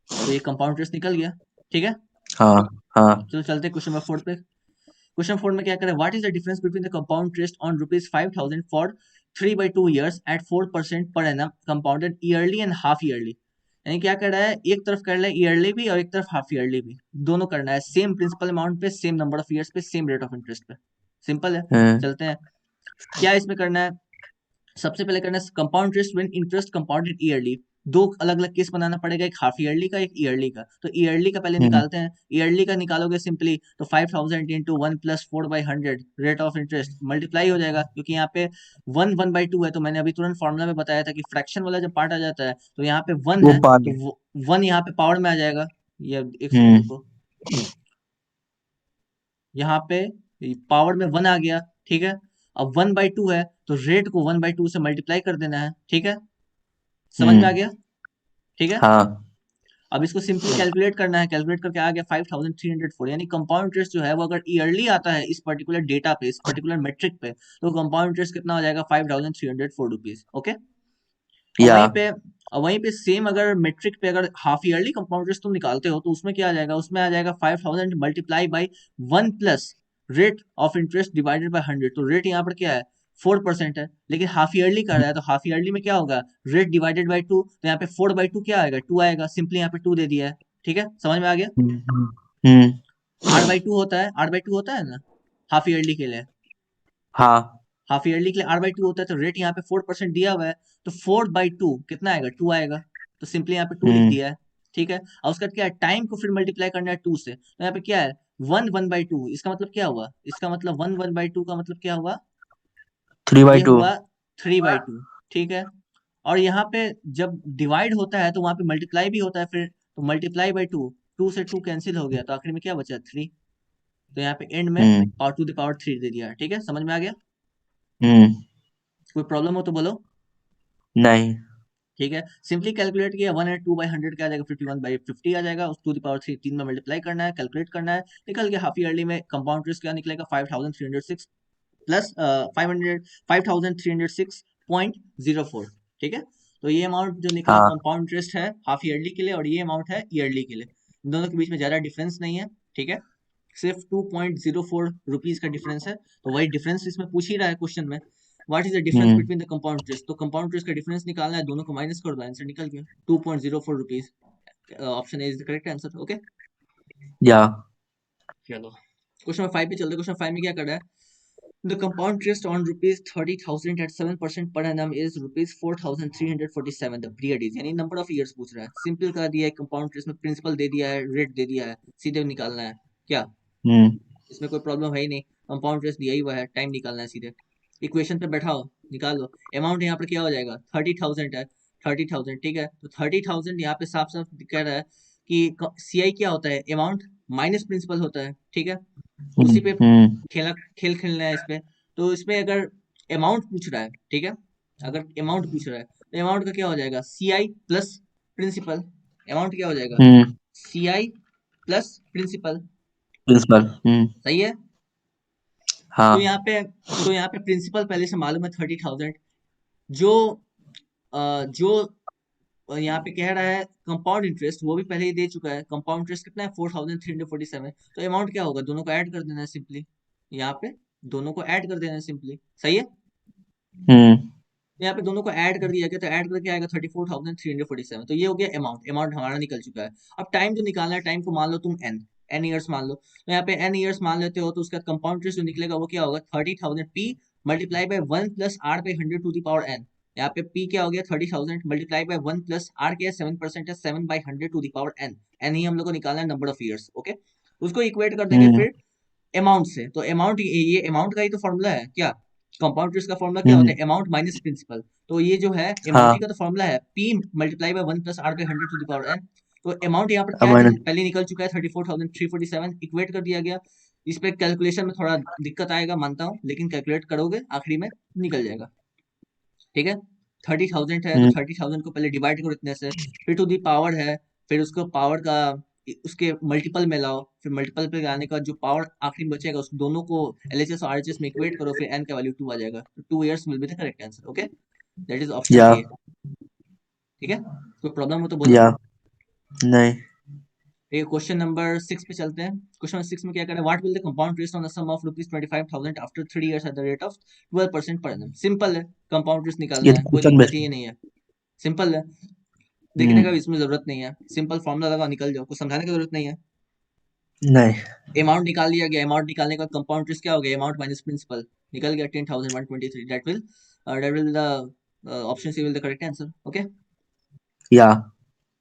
तो ये कंपाउंड इंटरेस्ट निकल गया। ठीक है, हाँ हाँ। चलो चलते क्वेश्चन नंबर 4 पे। क्वेश्चन 4 में क्या करें, what is the difference between the compound interest on ₹5,000 for 3/2 years at 4% per annum compounded yearly and half yearly. यानी क्या कर रहा है, एक तरफ कर रहा है ईयरली भी और एक तरफ हाफ ईयरली भी, दोनों करना है, सेम प्रिंसिपल अमाउंट पे, सेम नंबर ऑफ ईयर्स पे, सेम रेट ऑफ इंटरेस्ट पे। सिंपल है, हम्म। चलते हैं। क्या इसमें करना है, सबसे पहले करना है compound interest when interest compounded yearly. दो अलग अलग केस बनाना पड़ेगा, एक हाफ ईयरली का, एक ईयरली का। तो ईयरली का पहले हम्म। निकालते हैं। ईयरली का निकालोगे सिंपली, तो 5,000 into 1 + 4/100 rate of interest multiply हो जाएगा, क्योंकि यहाँ पे 1/2 है, तो मैंने अभी तुरंत फॉर्मूला में बताया था कि फ्रैक्शन वाला जब पार्ट आ जाता है तो यहाँ पे 1 वो है, पानी। तो 1 यहाँ पे पावर में आ जाएगा। ये एक सेकंड हम्म। रुको, यहाँ पे पावर में 1 आ गया। ठीक है, अब 1/2 है, तो रेट को 1/2 से मल्टीप्लाई कर देना है। ठीक है, समझ में आ हम्म। गया। ठीक है, हाँ। अब इसको सिंपली कैलकुलेट करना है, कैलकुलेट करके आ गया 5,304। यानी कंपाउंड इंटरेस्ट जो है वो अगर ईयरली आता है इस पर्टिकुलर डेटा पे, इस पर्टिकुलर मेट्रिक पे, तो कंपाउंड इंटरेस्ट कितना हो जाएगा, 5,304 रुपीज। ओके, और या। वहीं पे सेम अगर मेट्रिक पे अगर हाफ ईयरली कंपाउंड इंटरेस्ट तुम निकालते हो, तो उसमें क्या आ जाएगा, उसमें आ जाएगा 5,000 multiply by 1 plus rate of interest divided by 100। तो रेट यहाँ पर क्या है, 4% है, लेकिन हाफ ईयरली कर रहा है, तो हाफ ईयरली में क्या होगा, रेट डिवाइडेड बाई 2, तो यहाँ पे 4/2 क्या आएगा, 2 आएगा, सिंपली यहाँ पे 2 दे दिया है। ठीक है, समझ में आ गया। हम्म। हम्म। 8/2 होता है, 8/2 होता है ना हाफ ईयरली के लिए, हाँ। हाफ ईयरली के लिए 8/2 होता है, तो रेट यहाँ पे 4% दिया हुआ है, तो 4/2 कितना आएगा, 2 आएगा, तो सिंपली यहाँ पे 2 लिख हम्म। दिया है। ठीक है, और उसका क्या है, टाइम को फिर मल्टीप्लाई करना है 2 से, तो यहाँ पे क्या है, 1/2, इसका मतलब क्या हुआ, इसका मतलब 1/2 का मतलब क्या हुआ, थ्री बाई ये टू हुआ 3/2। ठीक है, और यहाँ पे जब डिवाइड होता है तो वहां पे मल्टीप्लाई भी होता है फिर, तो मल्टीप्लाई बाई 2, 2 से 2 कैंसिल हो गया, तो आखिर में क्या बचा, 3। तो यहाँ पे एंड में हम्म। पावर टू द पावर 3 दे दिया। ठीक है, समझ में आ गया। हम्म। कोई प्रॉब्लम हो तो बोलो। नहीं। ठीक है, सिंपली कैलकुलेट किया, 1/2/100 क्या आ जाएगा, 51/50 आ जाएगा, उस टू द पावर 3 3 में मल्टीप्लाई करना है, कैलकुलेट करना है, निकल गया। हाफ ईयरली में कंपाउंड इंटरेस्ट क्या निकलेगा, 5,306 प्लस 5,306.04। ठीक है, तो ये अमाउंट जो निकला हाँ। कंपाउंड इंटरेस्ट है हाफ ईयरली के लिए, और ये अमाउंट है ईयरली के लिए। इन दोनों के बीच में ज्यादा डिफरेंस नहीं है। ठीक है, सिर्फ 2.04 रुपीज का डिफरेंस है, तो वही डिफरेंस इसमें पूछ ही रहा है क्वेश्चन में, what is the difference hmm. Between the compound interest. तो कंपाउंड इंटरेस्ट का डिफरेंस निकालना है, दोनों को माइनस कर दो, आंसर निकल गया 2.04 rupees. Option A is the correct answer. Okay, या। चलो क्वेश्चन नंबर 5 पे चलते हैं। क्वेश्चन 5 में क्या कर रहा है, the compound interest on ₹30,000 at 7% per annum is ₹4,347, the period is, यानी नंबर ऑफ ईयर्स पूछ रहा है। सिंपल कर दिया है, कंपाउंड इंटरेस्ट में प्रिंसिपल दे दिया है, रेट दे दिया है, सीधे निकालना है। क्या हम्म। इसमें कोई प्रॉब्लम है ही नहीं, कंपाउंड इंटरेस्ट दिया ही हुआ है, टाइम निकालना है सीधे। इक्वेशन पे बैठाओ, निकाल लो। अमाउंट यहाँ पर क्या हो जाएगा, 30,000 है, 30,000। ठीक है, तो 30,000 यहाँ पे साफ साफ कह रहा है कि सी आई क्या होता है, अमाउंट माइनस प्रिंसिपल होता है, ठीक है। हम्म उसी पे हम्म खेलना है इस पे। तो इसमें अगर अमाउंट पूछ रहा है, ठीक है, अगर अमाउंट पूछ रहा है तो अमाउंट का क्या हो जाएगा, सी आई प्लस प्रिंसिपल। अमाउंट क्या हो जाएगा, हम्म सी आई प्लस प्रिंसिपल। प्रिंसिपल सही है। तो हाँ यहाँ पे प्रिंसिपल पहले से मालूम है 30,000। जो जो यहाँ पे कह रहा है कंपाउंड इंटरेस्ट, वो भी पहले ही दे चुका है। कंपाउंड इंटरेस्ट कितना है, 4,347। तो अमाउंट क्या होगा, दोनों को ऐड कर देना है सिंपली। यहाँ पे दोनों को ऐड कर देना है सिंपली, सही है। हम्म तो यहाँ पे दोनों को ऐड कर दिया गया, तो ऐड करके आएगा 34,347। तो ये हो गया अमाउंट। अमाउंट हमारा निकल चुका है। अब टाइम जो निकालना है, टाइम को मान लो तुम एन ईयर्स मान लो। तो यहाँ पे एन ईयर्स मान लेते हो, तो उसका कंपाउंड इंटरेस्ट जो निकलेगा वो क्या होगा, 30,000 P multiply by 1 plus R by 100 to the power n. यहाँ पे पी क्या हो गया, 30,000 मल्टीप्लाई बाय 1 प्लस आर क्या है, 7% है, 7 by 100 to the power N. N ही हम लोग को निकालना है नंबर ऑफ ईयर्स, ओके। उसको इक्वेट कर देंगे हम्म फिर अमाउंट से। तो अमाउंट, ये अमाउंट का ही तो फॉर्मूला है क्या, कंपाउंड इंटरेस्ट का फॉर्मूला क्या होता हम्म है, अमाउंट माइनस प्रिंसिपल। तो ये जो है अमाउंट ही हाँ का तो फॉर्मूला है, P multiply by 1 plus R by 100 to the power n. तो अमाउंट यहाँ पर अब क्या मैंने पहले निकल चुका है, 34,347 इक्वेट कर दिया गया। इस पे कैलकुलेशन में थोड़ा दिक्कत आएगा मानता हूँ, लेकिन कैलकुलेट करोगे आखिरी में निकल जाएगा, ठीक है। 30,000 है तो हम्म 30,000 को पहले डिवाइड करो इतने से, फिर टू दी पावर है, फिर उसको पावर का उसके मल्टीपल में लाओ, फिर मल्टीपल पे लाने के बाद जो पावर आखिरी में बचेगा उस दोनों को एलएचएस और आरएचएस में इक्वेट करो, फिर एन का वैल्यू 2 आ जाएगा। तो 2 years will be the correct answer, okay. That is option या ए, ठीक है। कोई प्रॉब्लम हो तो बोलो। या नहीं ठीक है, क्वेश्चन नंबर 6 पे चलते हैं। क्वेश्चन नंबर 6 में क्या करें, what will the compound interest on the sum of ₹25,000 after 3 years at the rate of 12% per annum. Simple है, कंपाउंड इंटरेस्ट ये निकालना है, तो कोई क्वेश्चन दिक्कत बेस्ड ही नहीं है, सिंपल है। देखने का भी हम्म इसमें जरूरत नहीं है, सिंपल फॉर्मूला लगा निकल जाओ, कुछ समझाने की जरूरत नहीं है। नहीं अमाउंट निकाल लिया गया, अमाउंट निकालने के बाद कंपाउंड इंटरेस्ट क्या हो गया, अमाउंट माइनस प्रिंसिपल, निकल गया 10,123। That will the option C will the correct answer, okay. या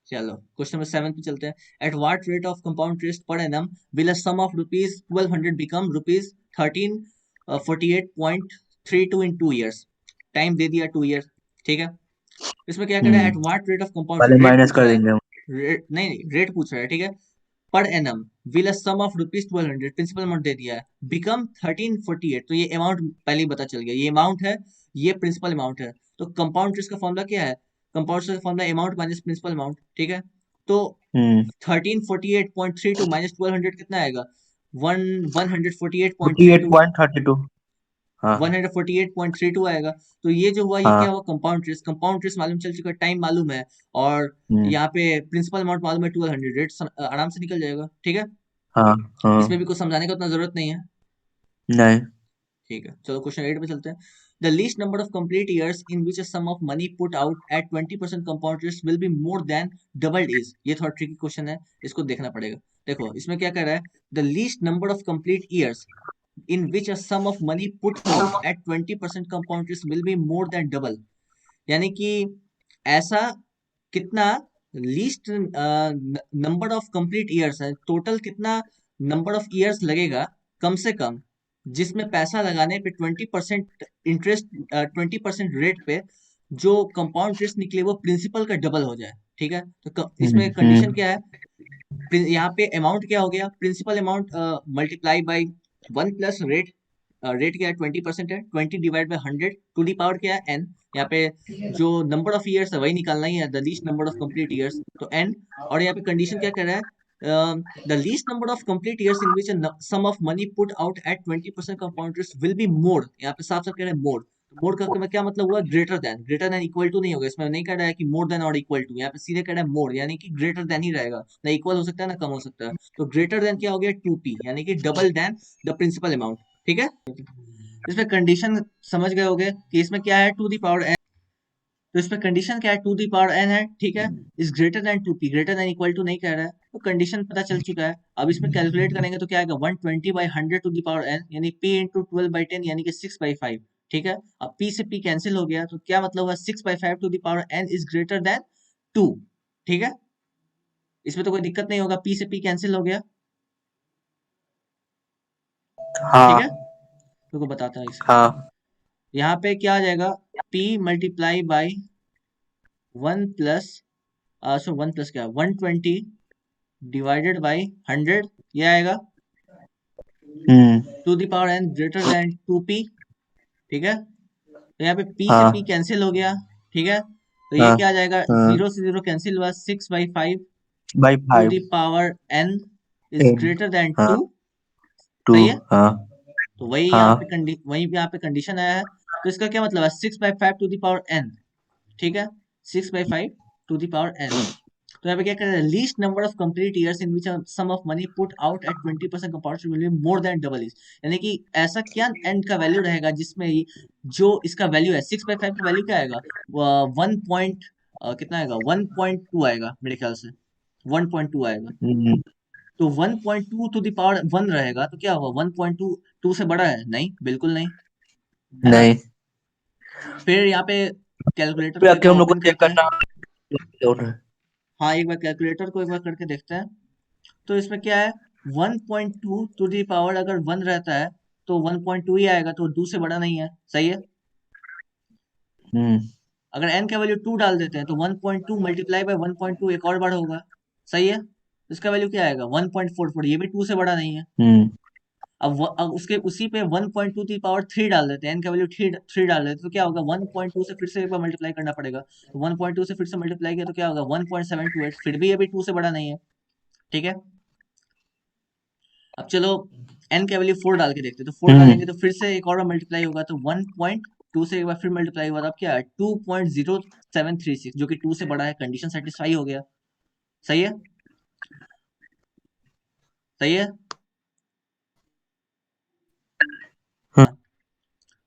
चलो क्वेश्चन नंबर 7 पे चलते हैं। At what rate of compound interest per annum will a sum of ₹1,200 become ₹1348.32 in 2 years. Time दे दिया 2 ईयर, ठीक है। इसमें क्या करें, at what rate of compound, पहले रेट माइनस पूछ कर रहा है, देंगे हम नहीं रेट पूछ रहा है, ठीक है। Per annum will a sum of ₹1,200, principal amount दे दिया है, बिकम 1348। तो ये अमाउंट पहले ही पता चल गया, ये अमाउंट है, ये प्रिंसिपल अमाउंट है। तो कंपाउंड इंटरेस्ट का फॉर्मूला क्या है, कंपाउंड इंटरेस्ट का formula amount minus principal amount, ठीक है। तो हम्म 1348.32 माइनस 1200 कितना आएगा, one one hundred forty eight point forty three eight two point thirty two हाँ 148.32 आएगा। तो ये जो हुआ, ये क्या हाँ हुआ, कंपाउंड इंटरेस्ट। कंपाउंड इंटरेस्ट मालूम चल चुका है, टाइम मालूम है, और हम्म यहाँ पे प्रिंसिपल अमाउंट मालूम है 1200, रेट आराम से निकल जाएगा, ठीक है। हाँ इसमें भी हाँ कुछ समझाने का उतना जरूरत नहीं है, नहीं ठीक है। चलो क्वेश्चन 8 पे चलते हैं। The least number of complete years in which sum of money put out at 20% compound interest will be more than doubled is. ये थोड़ा ट्रिकी क्वेश्चन है, इसको देखना पड़ेगा। देखो इसमें क्या कह रहा है, the least number of complete years in which a sum of money put out at 20% compound interest will be more than double। यानी कि ऐसा कितना least number of complete years है, टोटल कितना नंबर ऑफ ईयर्स लगेगा कम से कम, जिसमें पैसा लगाने पे 20% इंटरेस्ट, 20% रेट पे जो कंपाउंड इंटरेस्ट निकले वो प्रिंसिपल का डबल हो जाए, ठीक है। तो इसमें कंडीशन हम्म क्या है, यहाँ पे अमाउंट क्या हो गया, principal amount multiply by 1 plus rate. Rate क्या है, 20% है, 20 divide by 100 to the power क्या है, एन। यहाँ पे जो नंबर ऑफ ईयर्स है वही निकालना ही है, the least number of complete years, तो एन। और यहाँ पे कंडीशन क्या कर रहा है, the least number of complete years in which sum of money put out at 20% compound interest will be more. यहाँ पे साफ साफ कह रहा है मोर। मोर का क्या मतलब हुआ, ग्रेटर देन इक्वल टू नहीं होगा, इसमें नहीं कह रहा है कि मोर देन और इक्वल टू, यहाँ पे सीधे कह रहा है मोर, यानी कि ग्रेटर देन ही रहेगा, ना इक्वल हो सकता है ना कम हो सकता है। तो ग्रेटर देन क्या हो गया, 2p, यानी कि double than the principal amount, ठीक है। इसमें कंडीशन समझ गए होगे कि इसमें क्या है, टू दी पावर एन। तो इसमें कंडीशन क्या है, टू दी पावर एन है, ठीक है। Is greater than 2p, greater than equal to नहीं कह रहा है, तो कंडीशन पता चल चुका है। अब इसमें कैलकुलेट करेंगे तो क्या आएगा, 120/100 टू दी पावर एन, यानी p इंटू 12/10 यानी कि 6/5, ठीक है। अब p से p कैंसिल हो गया, तो क्या मतलब हुआ, 6/5 to the power n is greater than 2, ठीक है। इसमें तो कोई दिक्कत नहीं होगा, p से p कैंसिल हो गया, ठीक है। हाँ तो बताता हूँ इसका, हाँ यहाँ पे क्या आ जाएगा, p multiply by 1 plus, so 1 plus क्या, 120 डिवाइडेड बाई 100, ये आएगा हम्म। To the power n greater than 2p। ठीक है, तो यहाँ पे p से p हाँ कैंसिल हो गया। ठीक है, तो ये हाँ क्या आ जाएगा, हाँ। 0 से 0 कैंसिल हुआ, 6/5 by two five. The power n is greater then हाँ 2। टू। सही है, हाँ तो वही यहाँ पे हाँ। वही यहाँ पे कंडीशन आया है। तो इसका क्या मतलब है, 6/5 टू द पावर n। ठीक है, 6/5 टू द पावर n। तो यहाँ पे क्या कर रहे हैं, least number of complete years in which sum of money put out at 20% compound will be more than double is. यानी कि ऐसा क्या एंड का वैल्यू रहेगा जिसमें जो इसका वैल्यू है 6/5 का वैल्यू क्या आएगा, 1 पॉइंट कितना आएगा, 1.2 आएगा मेरे ख्याल से, 1.2 आएगा। हम्म, तो 1.2 टू द पावर 1 रहेगा तो क्या होगा, 1.2 2 से बड़ा है, नहीं बिल्कुल नहीं, है ना। नहीं। फिर यहाँ पे कैलकुलेटर फिर को एक आके बार हम लोग को ओपन चेक करते हैं। करना है। हाँ, एक बार कैलकुलेटर को एक बार करके देखते हैं। तो इसमें क्या है, 1.2 टू दी पावर अगर 1 रहता है तो 1.2 ही आएगा, तो 2 से बड़ा नहीं है। सही है, हम्म। अगर n का वैल्यू 2 डाल देते हैं तो 1.2 मल्टीप्लाई बाय 1.2 एक और बार होगा। सही है, तो इसका वैल्यू क्या आएगा, 1.44, ये भी 2 से बड़ा नहीं है। हम्म। अब उसके उसी पे 1.2 की पावर 3 डाल देते हैं, n का वैल्यू 3 डाल देते हैं, तो क्या होगा, 1.2 से फिर से एक बार मल्टीप्लाई करना पड़ेगा। तो 1.2 से फिर से मल्टीप्लाई किया तो क्या होगा, 1.728, फिर भी ये भी 2 से बड़ा नहीं है। ठीक है, अब चलो n का वैल्यू 4 डाल के देखते हैं, तो 4 हम्म। डालेंगे तो फिर से एक और बार मल्टीप्लाई होगा, तो 1.2 से एक बार फिर मल्टीप्लाई हुआ, तो अब क्या है, 2.0736, जो कि 2 से बड़ा है, कंडीशन सेटिस्फाई हो गया। सही है, सही है। हाँ हाँ,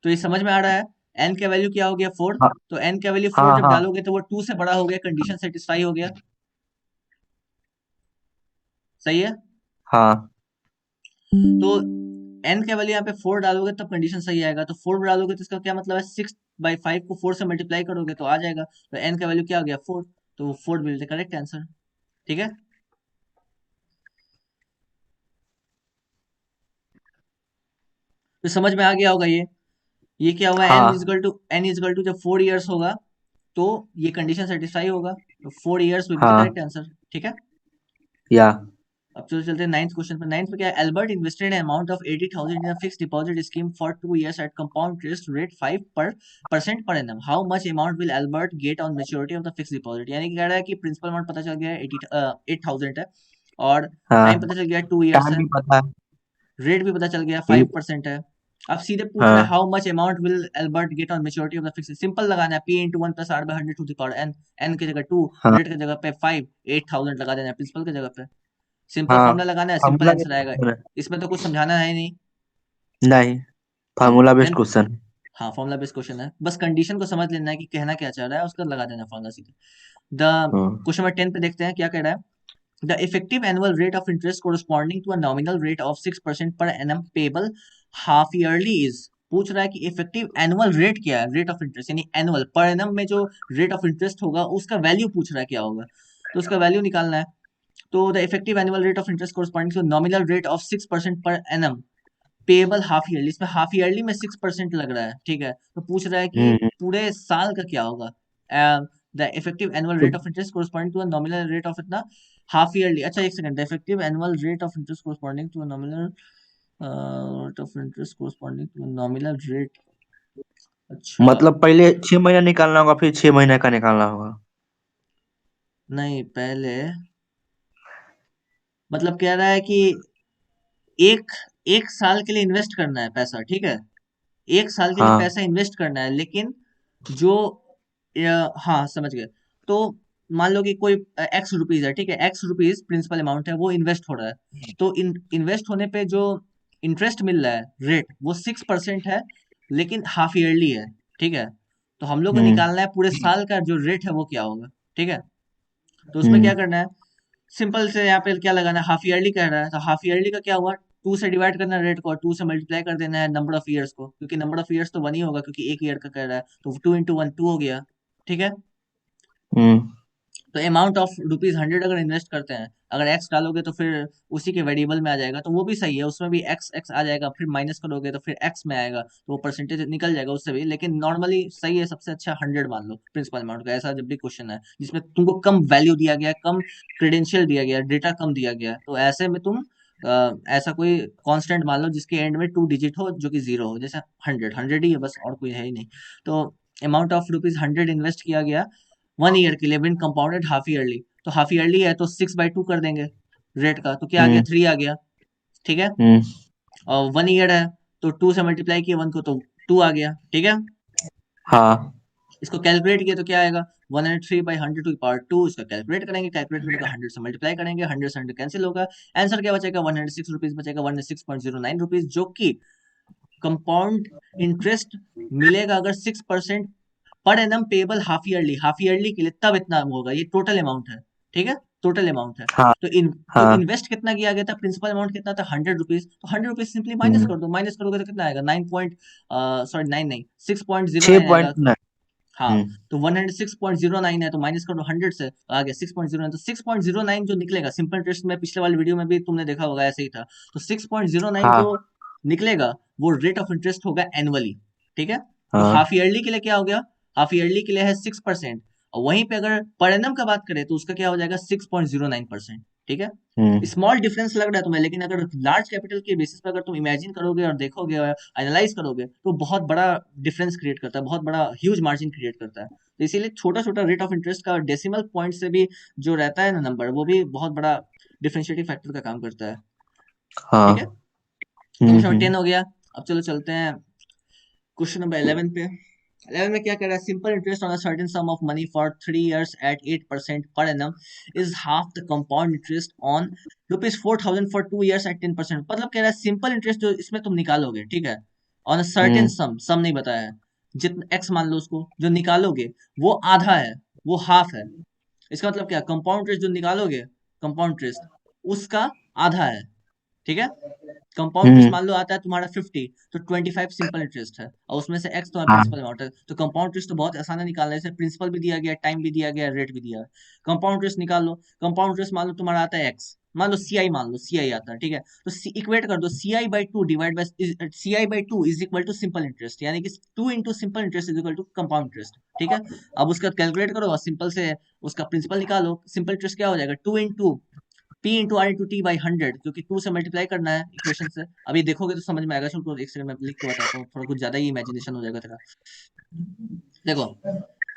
तो ये समझ में आ रहा है, n का वैल्यू क्या हो गया, 4। हाँ तो n का वैल्यू 4 हाँ जब हाँ डालोगे तो वो 2 से बड़ा हो गया, कंडीशन सेटिस्फाई हो गया। सही है, हाँ। तो n का वैल्यू यहाँ पे 4 डालोगे तब कंडीशन सही आएगा, तो 4 डालोगे तो इसका क्या मतलब है, 6/5 को 4 से मल्टीप्लाई करोगे तो आ जाएगा, तो n का वैल्यू क्या हो गया, 4। तो वो 4 विल द करेक्ट आंसर। ठीक है, तो समझ में आ गया होगा ये क्या हुआ, हाँ n इजकल टू जब 4 इयर्स होगा तो ये कंडीशन सेटिस्फाई होगा, तो 4 इयर्स विल बी द हाँ। Correct answer. ठीक है, या। अब चलो चलते हैं नाइन्थ क्वेश्चन पर। नाइन्थ पे क्या है, Albert invested amount of 80,000 in fix deposit scheme for 2 years at compound interest rate 5% per annum. How much amount will Albert get on maturity of the fix deposit. यानी कि कह रहा है कि प्रिंसिपल अमाउंट पता चल गया है 8,000 है, और हाँ। टाइम पता चल गया है 2 years टाइम है, भी पता है। रेट भी पता चल गया, ये- 5% है। अब सीधे पूछ रहा है, हाँ how much amount will Albert get on maturity of the fix. Simple लगाना है, p into 1 plus R by 100 to the power n। n की जगह 2, हाँ रेट की जगह पे 5, 8,000 लगा देना है प्रिंसिपल की जगह पे। सिंपल हाँ। फॉर्मूला लगाना है, सिंपल फार्मूला आंसर बेस्ड आएगा। क्वेश्चन है। इसमें तो कुछ समझाना है नहीं। नहीं, फार्मूला बेस्ड देन क्वेश्चन। हाँ, फॉर्मूला बेस्ड क्वेश्चन है, बस कंडीशन को समझ लेना है कि कहना क्या चाह रहा है, उसका लगा देना फॉर्मूला सीधे। द हाँ क्वेश्चन नंबर 10 पे देखते हैं क्या कह रहा है। The effective annual rate of interest corresponding to a nominal rate of 6% per annum payable half yearly is. पूछ रहा है कि इफेक्टिव एनुअल रेट क्या है, रेट ऑफ इंटरेस्ट यानी एनुअल पर एनम में जो रेट ऑफ इंटरेस्ट होगा उसका वैल्यू पूछ रहा है क्या होगा, तो उसका वैल्यू निकालना है। तो the effective annual rate of interest corresponding to nominal rate of 6% per annum payable half yearly, इसमें हाफ ईयरली में 6% लग रहा है। ठीक है, तो पूछ रहा है कि हम्म। पूरे साल का क्या होगा। द इफेक्टिव एनुअल तो rate of interest corresponding to a nominal rate of इतना हाफ ईयरली। अच्छा एक second, the effective annual rate of interest corresponding to a nominal rate of interest corresponding to a nominal rate. अच्छा, मतलब पहले 6 महीना निकालना होगा, फिर 6 महीने का निकालना होगा। नहीं पहले, मतलब कह रहा है कि एक एक साल के लिए इन्वेस्ट करना है पैसा। ठीक है, एक साल के लिए हाँ। पैसा इन्वेस्ट करना है, लेकिन जो हाँ समझ गए। तो मान लो कि कोई एक्स रुपीज है, ठीक है, एक्स रुपीज प्रिंसिपल अमाउंट है, वो इन्वेस्ट हो रहा है। तो इन्वेस्ट होने पे जो इंटरेस्ट मिल रहा है रेट वो 6% है, लेकिन हाफ ईयरली है। ठीक है, तो हम लोग को हम्म। निकालना है पूरे साल का जो रेट है वो क्या होगा। ठीक है, तो उसमें क्या हम्म। करना है, सिंपल से यहाँ पे क्या लगाना है, हाफ ईयरली कह रहा है, तो हाफ ईयरली का क्या हुआ, 2 से डिवाइड करना है रेट को, और 2 से मल्टीप्लाई कर देना है नंबर ऑफ ईयर्स को, क्योंकि नंबर ऑफ ईयर्स तो 1 ही होगा, क्योंकि एक ईयर का कह रहा है, तो 2 इंटू 1 2 हो गया। ठीक है, हम्म। तो अमाउंट ऑफ ₹100 अगर इन्वेस्ट करते हैं, अगर एक्स डालोगे तो फिर उसी के वेरिएबल में आ जाएगा, तो वो भी सही है, उसमें भी एक्स एक्स आ जाएगा, फिर माइनस करोगे तो फिर एक्स में आएगा, तो वो परसेंटेज निकल जाएगा उससे भी। लेकिन नॉर्मली सही है, सबसे अच्छा 100 मान लो प्रिंसिपल अमाउंट का। ऐसा जब भी क्वेश्चन है जिसमें तुमको कम वैल्यू दिया गया है, कम क्रेडेंशियल दिया गया है, डेटा कम दिया गया है, तो ऐसे में तुम ऐसा कोई कांस्टेंट मान लो जिसके एंड में 2 डिजिट हो जो कि 0 हो, जैसे 100 100 ही है बस, और कोई है ही नहीं। तो अमाउंट ऑफ ₹100 इन्वेस्ट किया गया 1 ईयर के लिए, बिन कंपाउंडेड हाफ ईयरली। तो हाफ ईयरली है तो 6/2 कर देंगे रेट का, तो क्या आ गया, हम्म 3 आ गया। ठीक है। हम्म और 1 ईयर है तो 2 से मल्टीप्लाई किया 1 को, तो 2 आ गया। ठीक है। हाँ इसको कैलकुलेट किया तो क्या आएगा, 103/100 टू पावर 2। इसका कैलकुलेट करेंगे, कैलकुलेट करेंगे 100 से मल्टीप्लाई करेंगे, 100 से 100 कैंसिल होगा। आंसर क्या बचेगा, ₹106 बचेगा, ₹106.09 जो कि कंपाउंड इंटरेस्ट मिलेगा अगर 6% per annum payable half yearly के लिए, तब इतना होगा। ये टोटल अमाउंट है। ठीक है, टोटल अमाउंट है। हाँ तो हाँ। इन्वेस्ट कितना किया गया था, प्रिंसिपल अमाउंट कितना था, ₹100। तो ₹100 सिंपली माइनस हम्म कर दो, माइनस करोगे तो कितना आएगा, 9 पॉइंट सॉरी 9 नहीं, 6.09 आएगा। 6.9। हाँ, तो 106.09 है तो माइनस कर दो 100 से, तो आ गया 6.09। तो 6.09 जो निकलेगा, सिंपल इंटरेस्ट में पिछले वाले वीडियो में भी तुमने देखा होगा ऐसे ही था। तो 6.09 जो हाँ निकलेगा वो रेट ऑफ इंटरेस्ट होगा एनुअली। ठीक है। तो हाँ। हाफ ईयरली के लिए क्या हो गया, हाफ ईयरली के लिए है 6%, और वहीं पे अगर पर एनम का बात करें तो उसका क्या हो जाएगा, 6.09%। ठीक है। हम्म स्मॉल डिफरेंस लग रहा है तुम्हें, लेकिन अगर लार्ज कैपिटल के बेसिस पर अगर तुम इमेजिन करोगे और देखोगे और एनालाइज करोगे तो बहुत बड़ा डिफरेंस क्रिएट करता है, बहुत बड़ा ह्यूज मार्जिन क्रिएट करता है। तो इसीलिए छोटा छोटा रेट ऑफ इंटरेस्ट का डेसिमल पॉइंट से भी जो रहता है ना नंबर, वो भी बहुत बड़ा डिफरेंशिएटिंग फैक्टर का काम करता है। ठीक है। हाँ। तो क्वेश्चन नंबर हम्म। 10 हो गया। अब चलो चलते हैं क्वेश्चन नंबर 11 पे। 11 में क्या कह रहा है, simple interest on a certain sum of money for 3 years at 8% per annum is half the compound interest on ₹4,000 for 2 years at 10%। मतलब कह रहा है सिंपल इंटरेस्ट जो इसमें तुम निकालोगे, ठीक है, ऑन अ सर्टेन हम्म सम नहीं बताया है, जितना एक्स मान लो उसको, जो निकालोगे वो आधा है, वो हाफ है। इसका मतलब क्या, कंपाउंड इंटरेस्ट जो निकालोगे, कंपाउंड इंटरेस्ट उसका आधा है। ठीक है। कंपाउंड इंटरेस्ट हम्म। मान लो आता है तुम्हारा 50, तो 25 सिंपल इंटरेस्ट है, और उसमें से एक्स तुम्हारा हाँ। प्रिंसिपल अमाउंट है। तो कंपाउंड इंटरेस्ट तो बहुत आसान है निकालना है, इसे प्रिंसिपल भी दिया गया, टाइम भी दिया गया, रेट भी दिया है। कंपाउंड इंटरेस्ट निकाल लो। कंपाउंड इंटरेस्ट मान लो तुम्हारा आता है एक्स, मान लो सी आई, मान लो सी आई आता है। ठीक है। तो इक्वेट कर दो, CI/2 divide by CI/2 is equal to simple interest, यानी कि 2 into simple interest is equal to compound interest. ठीक है। अब उसका कैलकुलेट करो और सिंपल से उसका प्रिंसिपल निकालो। सिंपल इंटरेस्ट क्या हो जाएगा, 2 इंटू P/R/T/100, क्योंकि 2 से मल्टीप्लाई करना है इक्वेशन से। अभी देखोगे तो समझ में आएगा, चलो एक सेकंड में लिख के बताता हूँ, थोड़ा कुछ ज्यादा ही इमेजिनेशन हो जाएगा तेरा। देखो,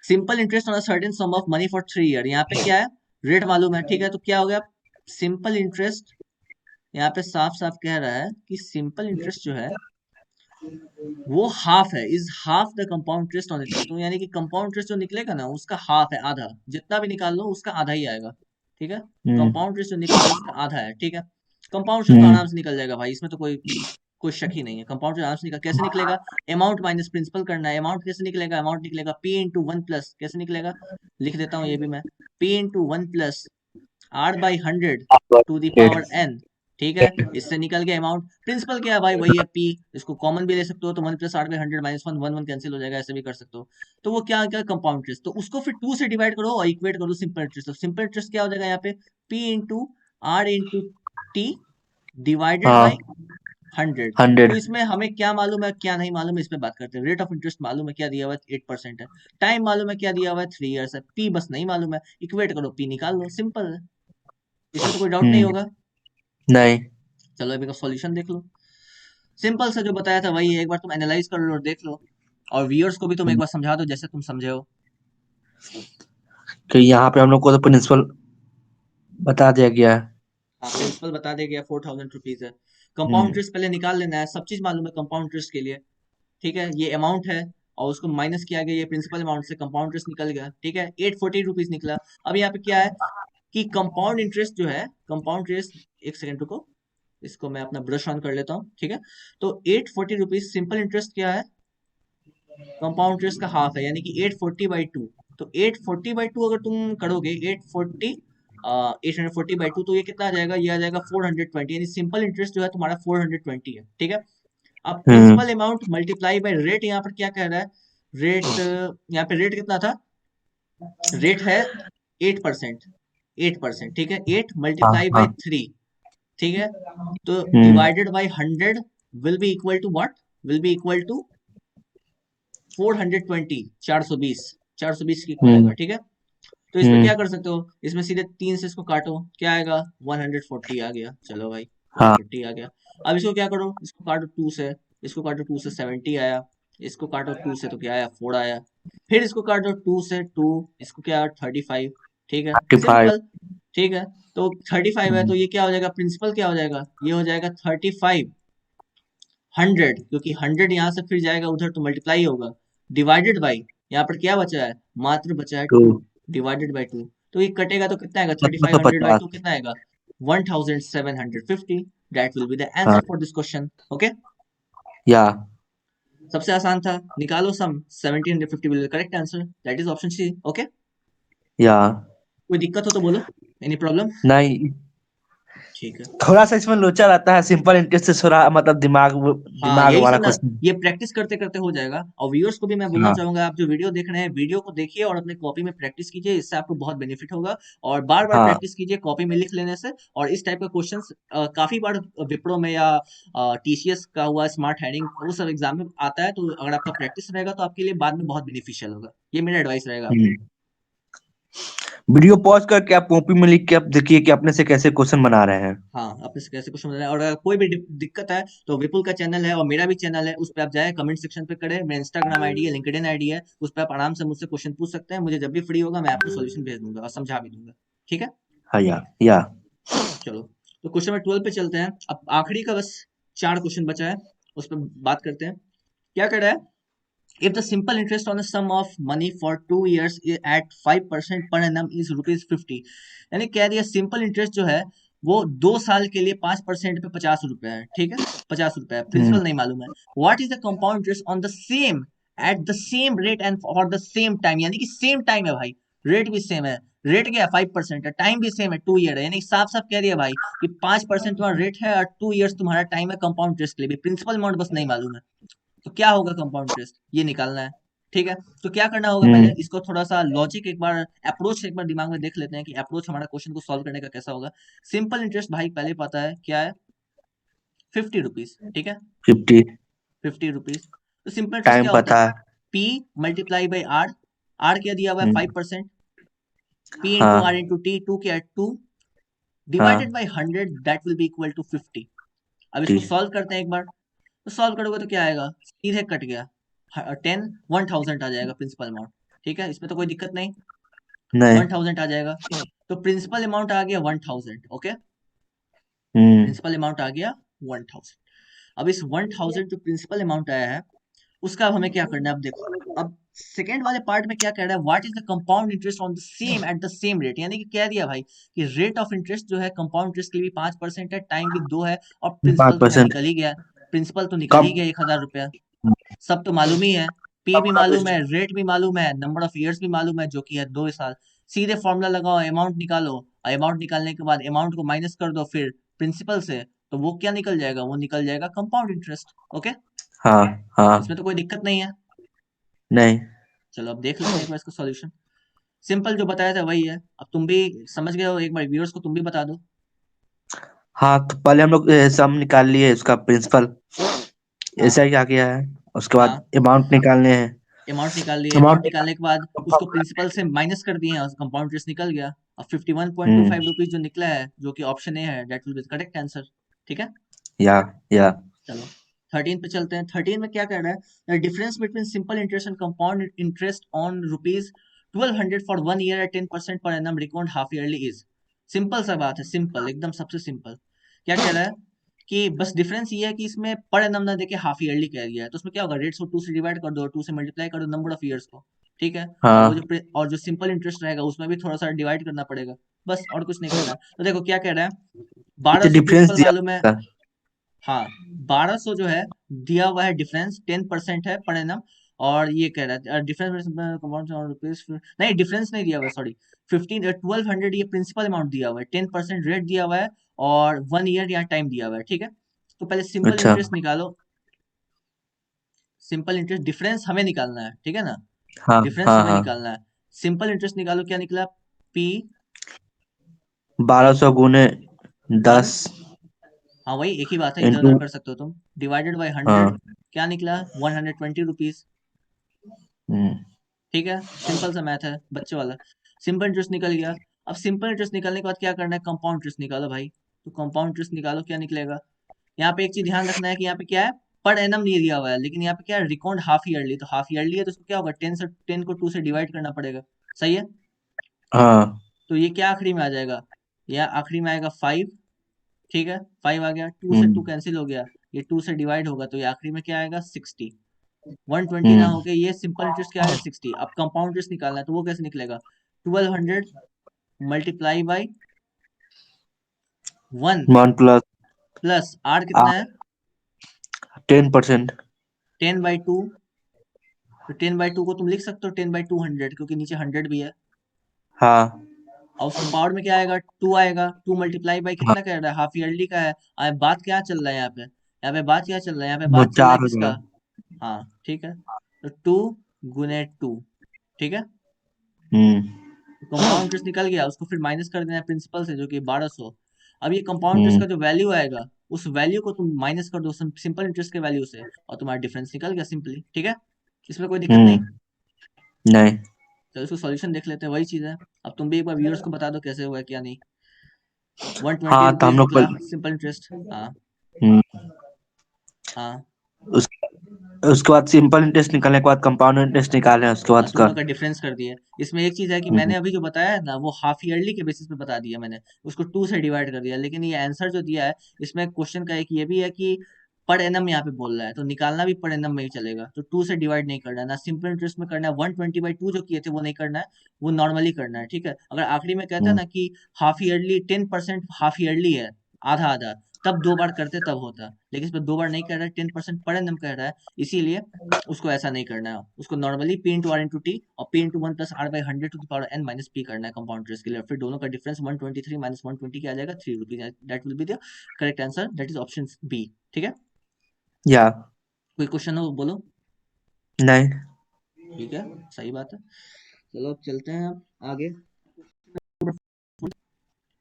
simple interest on a certain sum of money for 3 year, यहाँ पे क्या है, रेट मालूम है। ठीक है। तो क्या हो गया, सिंपल इंटरेस्ट यहाँ पे साफ साफ कह रहा है कि सिंपल इंटरेस्ट जो है वो हाफ है, is half the compound interest on it. तो यानी कि कंपाउंड इंटरेस्ट जो निकलेगा ना उसका हाफ है, आधा, जितना भी निकाल लो उसका आधा ही आएगा। ठीक है। हम्म कंपाउंड इंटरेस्ट जो निकल रहा है उसका आधा है। ठीक है। कंपाउंड इंटरेस्ट तो हम्म आराम से निकल जाएगा भाई, इसमें तो कोई कोई शक ही नहीं है। कंपाउंड आराम से निकल, कैसे निकलेगा, अमाउंट माइनस प्रिंसिपल करना है। अमाउंट कैसे निकलेगा, अमाउंट निकलेगा P/1 प्लस, कैसे निकलेगा, लिख देता हूँ ये भी मैं, P/1 plus R/100 to the power n। ठीक है। इससे निकल गया अमाउंट। प्रिंसिपल क्या है भाई, वही है P। इसको कॉमन भी ले सकते हो, तो 1 + R/100 -1 1 1 कैंसिल हो जाएगा, ऐसे भी कर सकते हो। तो वो क्या क्या कंपाउंड इंटरेस्ट, तो उसको फिर 2 से डिवाइड करो और इक्वेट करो सिंपल इंटरेस्ट। तो सिंपल इंटरेस्ट क्या हो जाएगा यहाँ पे, P/R/T डिवाइडेड बाई हाँ। 100। तो 100। इसमें हमें क्या मालूम है क्या नहीं मालूम है, इस पे बात करते हैं। रेट ऑफ इंटरेस्ट मालूम है, क्या दिया हुआ है, 8% है। टाइम मालूम है, क्या दिया हुआ है, 3 years है। पी बस नहीं मालूम है, इक्वेट करो, पी निकाल लो, सिंपल है। इसमें तो कोई डाउट नहीं होगा। नहीं। चलो अभी का सॉल्यूशन देख लो। सिंपल सा जो बताया था वही है, एक बार तुम एनालाइज कर लो और देख लो, और व्यूअर्स को भी तुम एक हम्म, बार समझा दो जैसे तुम समझे हो। तो यहाँ पे हम लोग को तो प्रिंसिपल बता दिया गया है। हाँ, प्रिंसिपल बता दे गया, ₹4,000 है। कंपाउंड हम्म इंटरेस्ट पहले निकाल लेना है, सब चीज मालूम है कंपाउंड इंटरेस्ट के लिए। ठीक है। ये अमाउंट है और उसको माइनस किया गया, ये प्रिंसिपल अमाउंट से कंपाउंड इंटरेस्ट निकल गया। ठीक है। ₹840 निकला। अब यहाँ पे क्या है कि कंपाउंड इंटरेस्ट जो है, कंपाउंड इंटरेस्ट, एक सेकंड रुको, इसको मैं अपना ब्रश ऑन कर लेता हूँ। ठीक है। तो ₹840 सिंपल इंटरेस्ट क्या है, कंपाउंड इंटरेस्ट का हाफ है, यानी कि 840/2। तो 840/2 अगर तुम करोगे, 840/2, तो ये कितना आ जाएगा, ये आ जाएगा 420, यानी सिंपल इंटरेस्ट जो है तुम्हारा 420 है। ठीक है। अब हम्म principal amount multiply by rate, यहाँ पर क्या कह रहा है, रेट, यहाँ पे रेट कितना था, रेट है 8%, 8%, ठीक है, 8 हाँ मल्टीप्लाई बाई हाँ। 3, ठीक है, तो हम्म divided by 100 will be equal to what, will be equal to 420, 420, 420 के इक्वल आएगा, हम्म ठीक है। तो इसमें हम्म। क्या कर सकते हो, इसमें सीधे 3 से इसको काटो, क्या आएगा, 140 आ गया, चलो भाई हाँ 140 आ गया। अब इसको क्या करो, इसको काटो 2 से, इसको काटो 2 से 70 आया, इसको काटो 2 से तो क्या आया, 4 आया, फिर इसको काटो 2 से 2, इसको क्या आया, 35, ठीक है, 35। सिंपल, ठीक है। तो 35 है तो ये क्या हो जाएगा, प्रिंसिपल क्या हो जाएगा, ये हो जाएगा 35, 100, क्योंकि 100 यहाँ से फिर जाएगा उधर तो मल्टीप्लाई होगा, डिवाइडेड बाई, यहाँ पर क्या बचा है, मात्र बचा है तो 2, डिवाइडेड बाई 2, तो ये कटेगा तो कितना आएगा, 3500/2 1750। कितना आएगा, 1750, दैट विल बी द हाँ answer for this question, okay. या सबसे आसान था, निकालो sum, 1750 will be correct answer, that is option C, okay. या कोई दिक्कत हो तो बोलो, एनी प्रॉब्लम, नहीं, ठीक है। थोड़ा सा इसमें लोचा रहता है, सिंपल इंटरेस्ट से थोड़ा मतलब दिमाग हाँ दिमाग यही वाला सब ना, क्वेश्चन। ये प्रैक्टिस करते करते हो जाएगा। और व्यूअर्स को भी मैं बोलना हाँ चाहूंगा, आप जो वीडियो देख रहे हैं, वीडियो को देखिए और अपने कॉपी में प्रैक्टिस कीजिए, इससे आपको बहुत बेनिफिट होगा। और बार बार हाँ। प्रैक्टिस कीजिए कॉपी में लिख लेने से। और इस टाइप का क्वेश्चंस काफी बार विप्रो में या टीसीएस का हुआ, स्मार्ट हैंडिंग, वो सब एग्जाम में आता है, तो अगर आपका प्रैक्टिस रहेगा तो आपके लिए बाद में बहुत बेनिफिशियल होगा, ये मेरा एडवाइस रहेगा आपको। हम्म। वीडियो पॉज करके आप कॉपी में लिख के आप देखिए कि अपने से कैसे क्वेश्चन बना रहे हैं। हाँ, अपने से कैसे क्वेश्चन बनाना है, और अगर कोई भी दिक्कत है तो विपुल का चैनल है और मेरा भी चैनल है, उस पर आप जाए, कमेंट सेक्शन पे करें, मेरा इंस्टाग्राम आईडी है, लिंक्डइन आईडी है, उस पर आप आराम से मुझसे क्वेश्चन पूछ सकते हैं, मुझे जब भी फ्री होगा मैं आपको सॉल्यूशन भेज दूंगा और समझा भी दूंगा, ठीक है। हाँ या चलो, तो क्वेश्चन नंबर 12 पे चलते हैं। अब आखिरी का बस 4 क्वेश्चन बचा है, उस पर बात करते हैं। क्या कर रहा है, if the simple interest on a sum of money for 2 years at 5% per annum is ₹50, यानी कह दिया सिंपल इंटरेस्ट जो है वो 2 साल के लिए 5% पे 50 रुपए है, ठीक है, 50 रुपए है, हम्म। प्रिंसिपल नहीं मालूम है। What is the compound interest on the same at the same rate and for the same time, यानी कि सेम टाइम है भाई, रेट भी सेम है, रेट क्या है, 5% है, टाइम भी सेम है, 2 ईयर है, यानी साफ साफ कह दिया भाई कि 5% तुम्हारा रेट है और 2 ईयर्स तुम्हारा टाइम है कंपाउंड इंटरेस्ट के लिए भी, प्रिंसिपल अमाउंट बस नहीं मालूम है। तो क्या होगा कंपाउंड इंटरेस्ट, ये निकालना है, ठीक है। तो क्या करना होगा, पहले हम्म। इसको थोड़ा सा लॉजिक एक बार, अप्रोच एक बार दिमाग में देख लेते हैं कि अप्रोच हमारा क्वेश्चन को सॉल्व करने का कैसा होगा। सिंपल इंटरेस्ट भाई पहले पता है क्या है, 50 रुपीज, ठीक है, 50। 50 रुपीज। तो सिंपल इंटरेस्ट टाइम क्या होता है, पता है। P multiply by R, R क्या दिया हुआ है, हम्म। 5%, पी इंटू आर हाँ इंटू टी, टू क्या है, 2, डिवाइडेड हाँ। By 100, that will be equal to 50। अब इसको ठीक। सॉल्व करते हैं एक बार, तो सॉल्व करोगे तो क्या आएगा, सीधे कट गया, 10 1000 आ जाएगा प्रिंसिपल अमाउंट, ठीक है, इसमें तो कोई दिक्कत नहीं, नहीं। 1000 आ जाएगा। तो प्रिंसिपल अमाउंट आ गया 1000, ओके, हम्म। प्रिंसिपल अमाउंट आ गया 1000। अब इस 1000 जो प्रिंसिपल अमाउंट आया है, उसका अब हमें क्या करना है, अब देखो, अब सेकेंड वाले पार्ट में क्या कह रहा है, what is the compound interest on the same at the same rate, यानी कि कह दिया भाई कि रेट ऑफ इंटरेस्ट जो है कंपाउंड इंटरेस्ट के लिए भी 5% है, टाइम भी 2 है, और पाँच प्रिंसिपल तो भाई परसेंट निकल ही गया, प्रिंसिपल तो निकल कम। ही गया, 1000 रुपया, सब तो मालूम ही है, पी भी मालूम है, रेट भी मालूम है, नंबर ऑफ ईयर्स भी मालूम है जो कि है 2 साल। सीधे फॉर्मूला लगाओ, अमाउंट निकालो, अमाउंट निकालने के बाद अमाउंट को माइनस कर दो फिर प्रिंसिपल से, तो वो क्या निकल जाएगा, वो निकल जाएगा कंपाउंड इंटरेस्ट, ओके। हाँ इसमें हाँ। तो कोई दिक्कत नहीं है। नहीं। चलो अब देख लेते हैं एक बार इसका सॉल्यूशन। सिंपल जो बताया था वही है, अब तुम भी समझ गए हो, एक बार व्यूअर्स को तुम भी बता दो। हाँ तो पहले हम लोग सम निकाल लिए उसका प्रिंसिपल, ऐसा हाँ ही आ गया है। उसके बाद हाँ, अमाउंट निकालने हैं। अमाउंट निकाल लिए, अमाउंट अमाउंट। निकालने के बाद उसको प्रिंसिपल से माइनस कर दिए हैं, कंपाउंड इंटरेस्ट निकल गया। अब 51.25 हम्म। रुपीज जो निकला है, जो कि ऑप्शन ए है, that will be correct answer, ठीक है। या या चलो 13 पे चलते हैं। 13 में क्या कह रहा है, the difference between simple interest and compound interest on rupees 1200 for 1 year at 10% per annum record half yearly is, simple सा बात है, सिंपल एकदम, सबसे सिंपल। क्या कह रहा है कि बस डिफरेंस ये है कि इसमें पर एनम ना देके हाफ ईयरली कह दिया है, तो उसमें क्या होगा, रेट्स को 2 से डिवाइड कर दो, 2 से मल्टीप्लाई कर दो नंबर ऑफ ईयर्स को, ठीक है। और वो जो हाँ। और जो सिंपल इंटरेस्ट रहेगा उसमें भी थोड़ा सा डिवाइड करना पड़ेगा, बस, और कुछ नहीं करना है। तो देखो क्या कह रहा है, ये तो 1200 डिफरेंस प्रिंसिपल दिया मालूम है, था। हाँ, 1200 जो है दिया हुआ है, डिफरेंस 10% है पर एनम। और ये कह रहा है डिफरेंस रुपीज, नहीं डिफरेंस नहीं दिया हुआ है, सॉरी, 1200 ये प्रिंसिपल अमाउंट दिया हुआ है, 10% रेट दिया हुआ है, और 1 ईयर यहाँ टाइम दिया हुआ है, ठीक है। तो पहले सिंपल अच्छा। इंटरेस्ट निकालो, सिंपल इंटरेस्ट डिफरेंस हमें निकालना है, ठीक है ना, हाँ डिफरेंस हाँ हमें हाँ। निकालना है। सिंपल इंटरेस्ट निकालो, क्या निकला, P 1200 गुने 10 हाँ वही एक ही बात है, इधर इंटू। उधर कर सकते हो तुम, डिवाइडेड बाई 100, हाँ। क्या निकला 120 रुपीज। हम्म। ठीक है, सिंपल सा मैथ है बच्चे वाला। सिंपल इंटरेस्ट निकल गया। अब सिंपल इंटरेस्ट निकलने के बाद क्या करना है, कंपाउंड इंटरेस्ट निकालो भाई। तो कंपाउंड इंटरेस्ट निकालो, क्या निकलेगा। यहाँ पे एक चीज ध्यान रखना है कि यहाँ पे क्या है, पर एनम नहीं दिया हुआ है, लेकिन यहाँ पे क्या है, रिकॉर्ड हाफ ईयरली, तो हाफ ईयरली है तो उसको क्या होगा, 10 को 2 से डिवाइड करना पड़ेगा। सही है। हाँ। तो ये क्या आखिरी में आ जाएगा, यह आखिरी में आएगा 5। ठीक है, 5 आ गया, 2 से 2 हम्म। कैंसिल हो गया, ये 2 से डिवाइड होगा, तो ये आखिरी में क्या आएगा 60। 120 ना हम्म। होके ये सिंपल इंटरेस्ट क्या आ गया 60। अब कंपाउंड इंटरेस्ट निकालना है तो वो कैसे निकलेगा, 1200 multiply by 1 one plus plus R कितना है 10%। 10/2। तो 10/2 को तुम लिख सकते हो 10/200, क्योंकि नीचे 100 भी है। हाँ। और उसको पावर में क्या आएगा 2 आएगा, 2 मल्टीप्लाई बाई हाँ। कितना कह रहा है, हाफ ईयरली का है। बात क्या चल रहा है यहाँ पे, यहाँ पे बात क्या चल रहा है, यहाँ पे वो बात चल रहा है 4 हो किसका। गया। हाँ ठीक है, तो 2 गुने 2। ठीक है, हम्म। तो कंपाउंड इंटरेस्ट निकल गया, उसको फिर माइनस कर देना है प्रिंसिपल से, जो कि 1200। अब ये कंपाउंड इंटरेस्ट हम्म। का जो वैल्यू आएगा, उस वैल्यू को तुम माइनस कर दो सिंपल इंटरेस्ट के वैल्यू से, और तुम्हारा डिफरेंस निकल गया सिंपली। ठीक है, इसमें कोई दिक्कत नहीं। हम्म। नहीं। तो इसको सॉल्यूशन देख लेते हैं, वही चीज है। अब तुम भी एक बार व्यूअर्स को बता दो कैसे हुआ है क्या नहीं। 120 हाँ, तो हम रुपीज लोग निकला सिंपल इंटरेस्ट। हाँ। हम्म। हाँ। उस उसके बाद सिंपल इंटरेस्ट निकालने के बाद कंपाउंड इंटरेस्ट निकाले, उसके बाद उसका। दोनों का डिफरेंस कर दिए। इसमें एक चीज है कि हम्म। मैंने अभी जो बताया है ना, वो हाफ ईयरली के बेसिस पे बता दिया मैंने, उसको 2 से डिवाइड कर दिया, लेकिन ये आंसर जो दिया है, इसमें क्वेश्चन का एक ये भी है कि पर एनम यहाँ पे बोल रहा है, तो निकालना भी पर एनम में ही चलेगा, तो 2 से डिवाइड नहीं करना है ना, सिंपल इंटरेस्ट में करना है। 120/2 जो किए थे वो नहीं करना है, वो नॉर्मली करना है। ठीक है, अगर आखिरी में कहता है हम्म। ना कि हाफ ईयरली 10% हाफ ईयरली है, आधा आधा, तब 2 बार करते तब होता, लेकिन इसमें 2 बार नहीं कर रहा है, 10% पर एनम कह रहा है, इसीलिए उसको ऐसा नहीं करना है। उसको normally P into R into T और P into 1 + r/100 to the power n minus P करना है कंपाउंड इंटरेस्ट के लिए। फिर दोनों का डिफरेंस 123 माइनस 120 क्या आ जाएगा 3 rupees. That will be the correct answer, that is option B. ठीक है, या। कोई क्वेश्चन हो बोलो। नहीं। ठीक है, सही बात है। चलो अब चलते हैं अब आगे।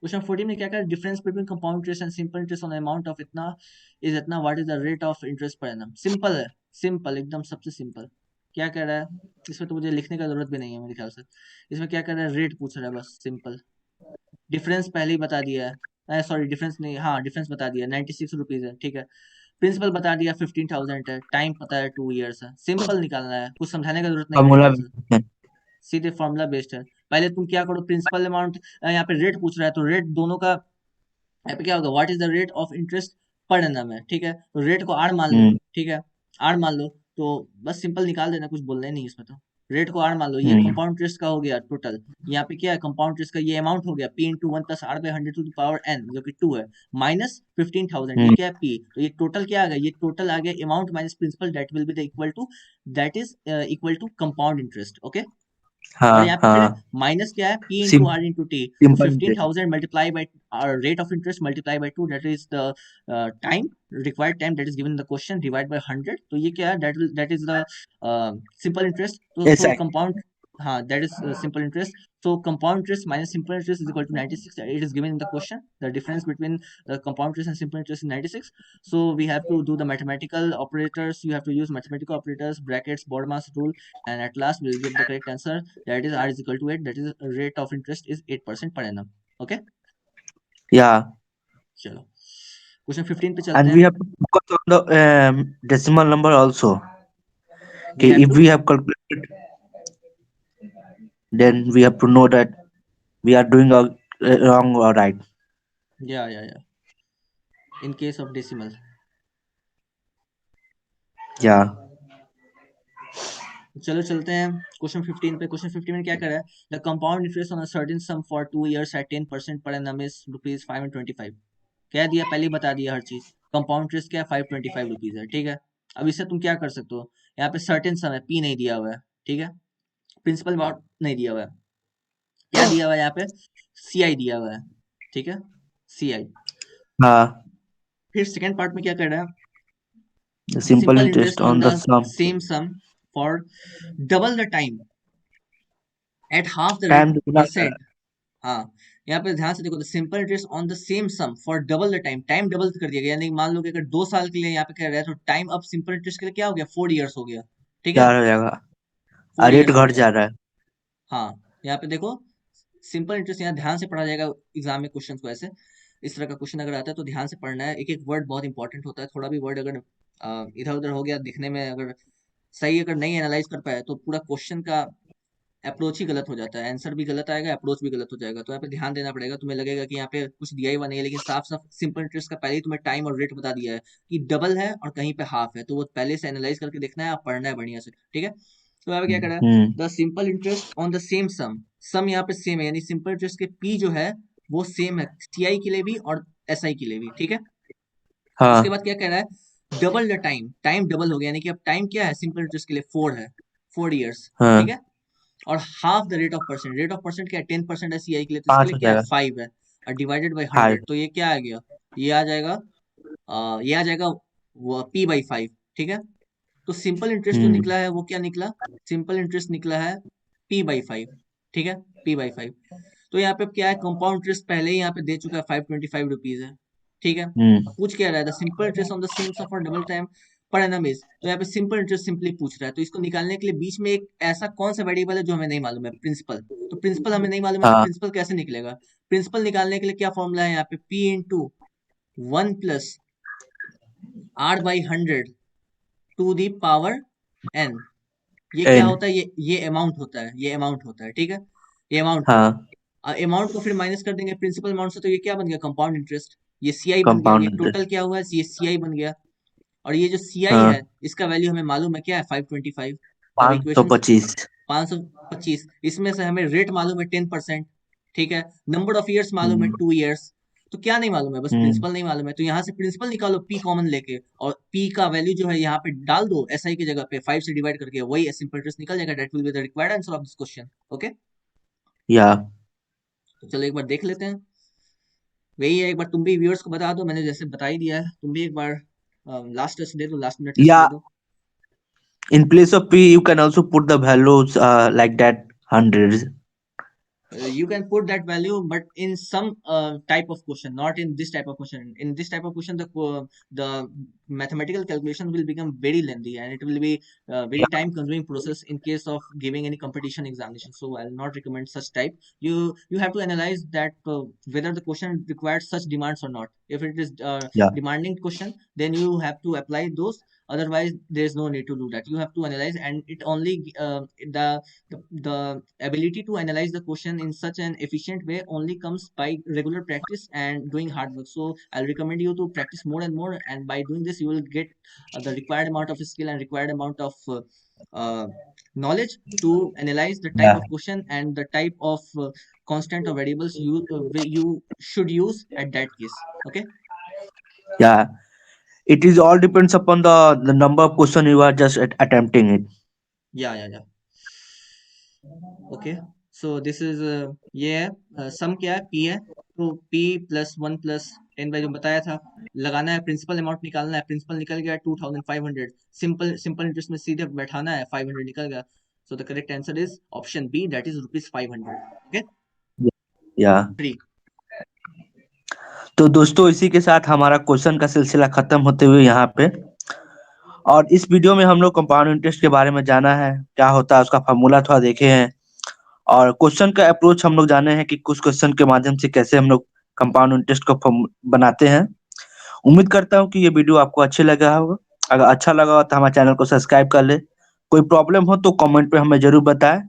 क्वेश्चन 14 में क्या क्या difference between compound interest and simple interest on amount of इतना इज इतना, what is the rate of interest per annum. Simple है, सिंपल एकदम सबसे सिंपल। क्या कह रहा है, इसमें तो मुझे लिखने का जरूरत भी नहीं है मेरे ख्याल से। इसमें क्या कह रहा है, रेट पूछ रहा है बस, सिंपल। डिफरेंस पहले ही बता दिया है, सॉरी डिफरेंस नहीं, हाँ डिफरेंस बता दिया 96 रुपीज है। ठीक है, प्रिंसिपल बता दिया 15,000 है, टाइम पता है 2 ईयर्स है, सिंपल निकालना है, कुछ समझाने का जरूरत नहीं मेरे फॉर्मूला। ख्याल से, सीधे फॉर्मूला बेस्ड है। पहले तुम क्या करो, प्रिंसिपल अमाउंट, यहाँ पे रेट पूछ रहा है तो रेट दोनों का, यहाँ पे क्या होगा, what is the rate of interest per annum है। ठीक है, तो रेट को आर मान लो। हम्म। ठीक है, आर मान लो, तो बस सिंपल निकाल देना, कुछ बोलना ही नहीं इसमें तो। रेट को आर मान लो, ये हम्म। कंपाउंड इंटरेस्ट का हो गया टोटल। यहाँ पे क्या है, कंपाउंड इंटरेस्ट का ये अमाउंट हो गया P into 1 + r/100 to the power n, जो कि 2 है, माइनस 15,000, ये हम्म। क्या है पी, तो ये टोटल क्या आ गया, ये टोटल आ गया amount minus principal, that will be the equal to, that is equal to compound interest. Okay, और यहाँ हाँ, पे फिर हाँ। माइनस क्या है, पी इंटू सिम आर इंटू टी, तो simple interest. 15,000 multiply by rate of interest multiply by 2, that is the time, required time that is given in the question, divide by 100, तो ये क्या है, that is the simple interest. तो ऐसा है। कंपाउंड, हाँ that is simple interest. So compound interest minus simple interest is equal to 96. It is given in the question. The difference between compound interest and simple interest is 96. So we have to do the mathematical operators. You have to use mathematical operators, brackets, BODMAS rule, and at last we'll give the correct answer. That is r is equal to 8. That is rate of interest is 8% per annum. Okay. या। चलो क्वेश्चन 15 पे And चलते we हैं। have to focus on the decimal number also. We Okay, have if to, we have calculated, then we have to know that we are doing wrong or right. yeah. In case of decimal. Yeah. चलो चलते हैं क्वेश्चन 15 पे। क्वेश्चन 15 में क्या कर रहा है, the compound interest on a certain sum for 2 years at 10% per annum is ₹525। कह दिया, पहले ही बता दिया हर चीज। कंपाउंड इंटरेस्ट क्या है, 525 रुपीज है। ठीक है, अब इससे तुम क्या कर सकते हो, यहाँ पे सर्टेन सम है, पी नहीं दिया हुआ है। ठीक है, प्रिंसिपल अमाउंट नहीं दिया हुआ है, क्या दिया हुआ है यहाँ पे, सीआई दिया हुआ है। ठीक है, सीआई। हाँ, फिर सेकेंड पार्ट में क्या कर रहा है, the simple simple interest interest on on the the sum. Same sum for double the time at half the time rate दुगना परसेंट। हाँ, यहाँ पे ध्यान से देखो, the simple interest on the same sum for double the time, time double कर दिया गया, यानी मान लो कि अगर 2 साल के लिए यहाँ पे कह रहा है तो टाइम अब सिंपल इंटरेस्ट के लिए क्या हो गया, 4 ईयर्स हो गया। ठीक है, 4 हो जाएगा। 4 ईयर्स रेट हो घट गया। जा रहा है। हाँ, यहाँ पे देखो, सिंपल इंटरेस्ट यहाँ ध्यान से पढ़ा जाएगा एग्जाम में, क्वेश्चन को ऐसे इस तरह का क्वेश्चन अगर आता है तो ध्यान से पढ़ना है, एक एक वर्ड बहुत इंपॉर्टेंट होता है, थोड़ा भी वर्ड अगर इधर उधर हो गया दिखने में, अगर सही अगर नहीं एनालाइज कर पाए तो पूरा क्वेश्चन का अप्रोच ही गलत हो जाता है, आंसर भी गलत आएगा, अप्रोच भी गलत हो जाएगा। तो यहाँ पे ध्यान देना पड़ेगा, तुम्हें लगेगा कि यहाँ पे कुछ दिया ही हुआ नहीं है, लेकिन साफ साफ सिंपल इंटरेस्ट का पहले ही तुम्हें टाइम और रेट बता दिया है कि डबल है और कहीं पे हाफ है, तो वो पहले से एनालाइज करके देखना है और पढ़ना है बढ़िया से। ठीक है, तो यहाँ पे क्या करा है, हम्म। The simple interest on the same sum, sum यहाँ पे सेम है, यानी सिंपल इंटरेस्ट के पी जो है वो सेम है, सीआई के लिए भी और एसआई के लिए भी। ठीक है, उसके हाँ। बाद क्या कह रहा है, double the time, time double हो गया, यानी कि अब टाइम क्या है सिंपल इंटरेस्ट के लिए, 4 है, 4 ईयर्स। ठीक हाँ। है, और half the rate of percent, rate of percent क्या है, 10% है सीआई के लिए, तो इसके 5 लिए हो क्या है, जाएगा। 5 है, और डिवाइडेड बाई 100, 5। तो ये क्या आ गया, ये आ जाएगा, ये आ जाएगा वो P/5। ठीक है, तो सिंपल इंटरेस्ट जो हम्म। निकला है वो क्या निकला, सिंपल इंटरेस्ट निकला है P/5। ठीक है, P/5। तो यहाँ पे अब क्या है, कंपाउंड इंटरेस्ट पहले ही यहाँ पे दे चुका है, 525 रुपीज है। ठीक है, हम्म। पूछ क्या रहा है, the simple interest on the same sum for double time per annum is, तो यहाँ पे सिंपल इंटरेस्ट सिंपली पूछ रहा है, तो इसको निकालने के लिए बीच में एक ऐसा कौन सा वेरिएबल है जो हमें नहीं मालूम है, प्रिंसिपल। तो प्रिंसिपल हमें नहीं मालूम है, तो हाँ। प्रिंसिपल कैसे निकलेगा, प्रिंसिपल निकालने के लिए क्या फॉर्मूला है यहाँ पे, P × 1 + R/100 to the power n। ये क्या एन। होता है, ये अमाउंट होता है, ये अमाउंट होता है। ठीक है, ये अमाउंट है, हाँ। अमाउंट को फिर माइनस कर देंगे प्रिंसिपल अमाउंट से, तो ये क्या बन गया, कंपाउंड इंटरेस्ट। ये सीआई बन गया, ये कंपाउंड टोटल इंटरेस्ट। क्या हुआ है, ये सीआई बन गया। और ये जो सीआई है हाँ। इसका वैल्यू हमें मालूम है क्या है, 525। अब पाँच सौ इक्वेशन पच्चीस 525, इसमें से हमें रेट मालूम है 10%। ठीक है, नंबर ऑफ ईयर्स मालूम है हम्म। 2 ईयर्स। तो क्या नहीं मालूम है, बस हम्म। प्रिंसिपल नहीं मालूम है, तो यहाँ से प्रिंसिपल निकालो पी कॉमन लेके, और पी का वैल्यू जो है यहाँ पे डाल दो, एसआई की जगह पे 5 से डिवाइड करके, वही सिंपल इंटरेस्ट निकल जाएगा, that will be the required answer of this question. Okay, या। तो चलो एक बार देख लेते हैं। वही है, एक बार तुम भी व्यूअर्स को बता दो, मैंने जैसे बता ही दिया है, तुम भी एक बार लास्ट टेस्ट दे दो, लास्ट मिनट टेस्ट या दे दो। in place of p you can also put the values like that hundreds. You can put that value, but in some type of question, not in this type of question. In this type of question, the mathematical calculation will become very lengthy, and it will be very Yeah. time consuming process in case of giving any competition examination. So I'll not recommend such type. You have to analyze that whether the question requires such demands or not. If it is Yeah. demanding question, then you have to apply those. Otherwise, there is no need to do that. You have to analyze, and it only the ability to analyze the question in such an efficient way only comes by regular practice and doing hard work. So I'll recommend you to practice more and more, and by doing this you will get the required amount of skill and required amount of uh, knowledge to analyze the type Yeah. of question and the type of constant or variables you should use at that case. Okay, Yeah. It is all depends upon the number of question you are just attempting it. yeah, yeah, yeah. Okay, so this is, ये है सम, क्या है, पी है, तो P + 1 + 10 जो बताया था, लगाना है, प्रिंसिपल अमाउंट निकालना है, प्रिंसिपल निकल गया 2500, सिंपल सिंपल इंटरेस्ट में सीधे बैठाना है, 500 निकल गया। So the correct answer is option B, that is ₹500। Okay, या। फ्री। तो दोस्तों इसी के साथ हमारा क्वेश्चन का सिलसिला खत्म होते हुए यहाँ पे, और इस वीडियो में हम लोग कंपाउंड इंटरेस्ट के बारे में जाना है, क्या होता है उसका फॉर्मूला थोड़ा देखे हैं, और क्वेश्चन का अप्रोच हम लोग जाने हैं कि कुछ क्वेश्चन के माध्यम से कैसे हम लोग कंपाउंड इंटरेस्ट को बनाते हैं। उम्मीद करता हूँ कि ये वीडियो आपको अच्छे लगा होगा। अगर अच्छा लगा हो तो हमारे चैनल को सब्सक्राइब कर ले। कोई प्रॉब्लम हो तो कमेंट पे हमें जरूर बताएं,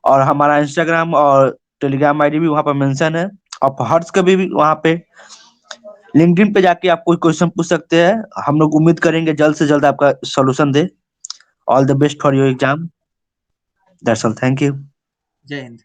और हमारा इंस्टाग्राम और टेलीग्राम आईडी भी वहाँ पर मेंशन है। आप हर्ष कभी भी वहाँ पे लिंक्डइन पे जाके आप कोई क्वेश्चन पूछ सकते हैं, हम लोग उम्मीद करेंगे जल्द से जल्द आपका solution they. All the best for your exam. That's all, thank you. जय हिंद।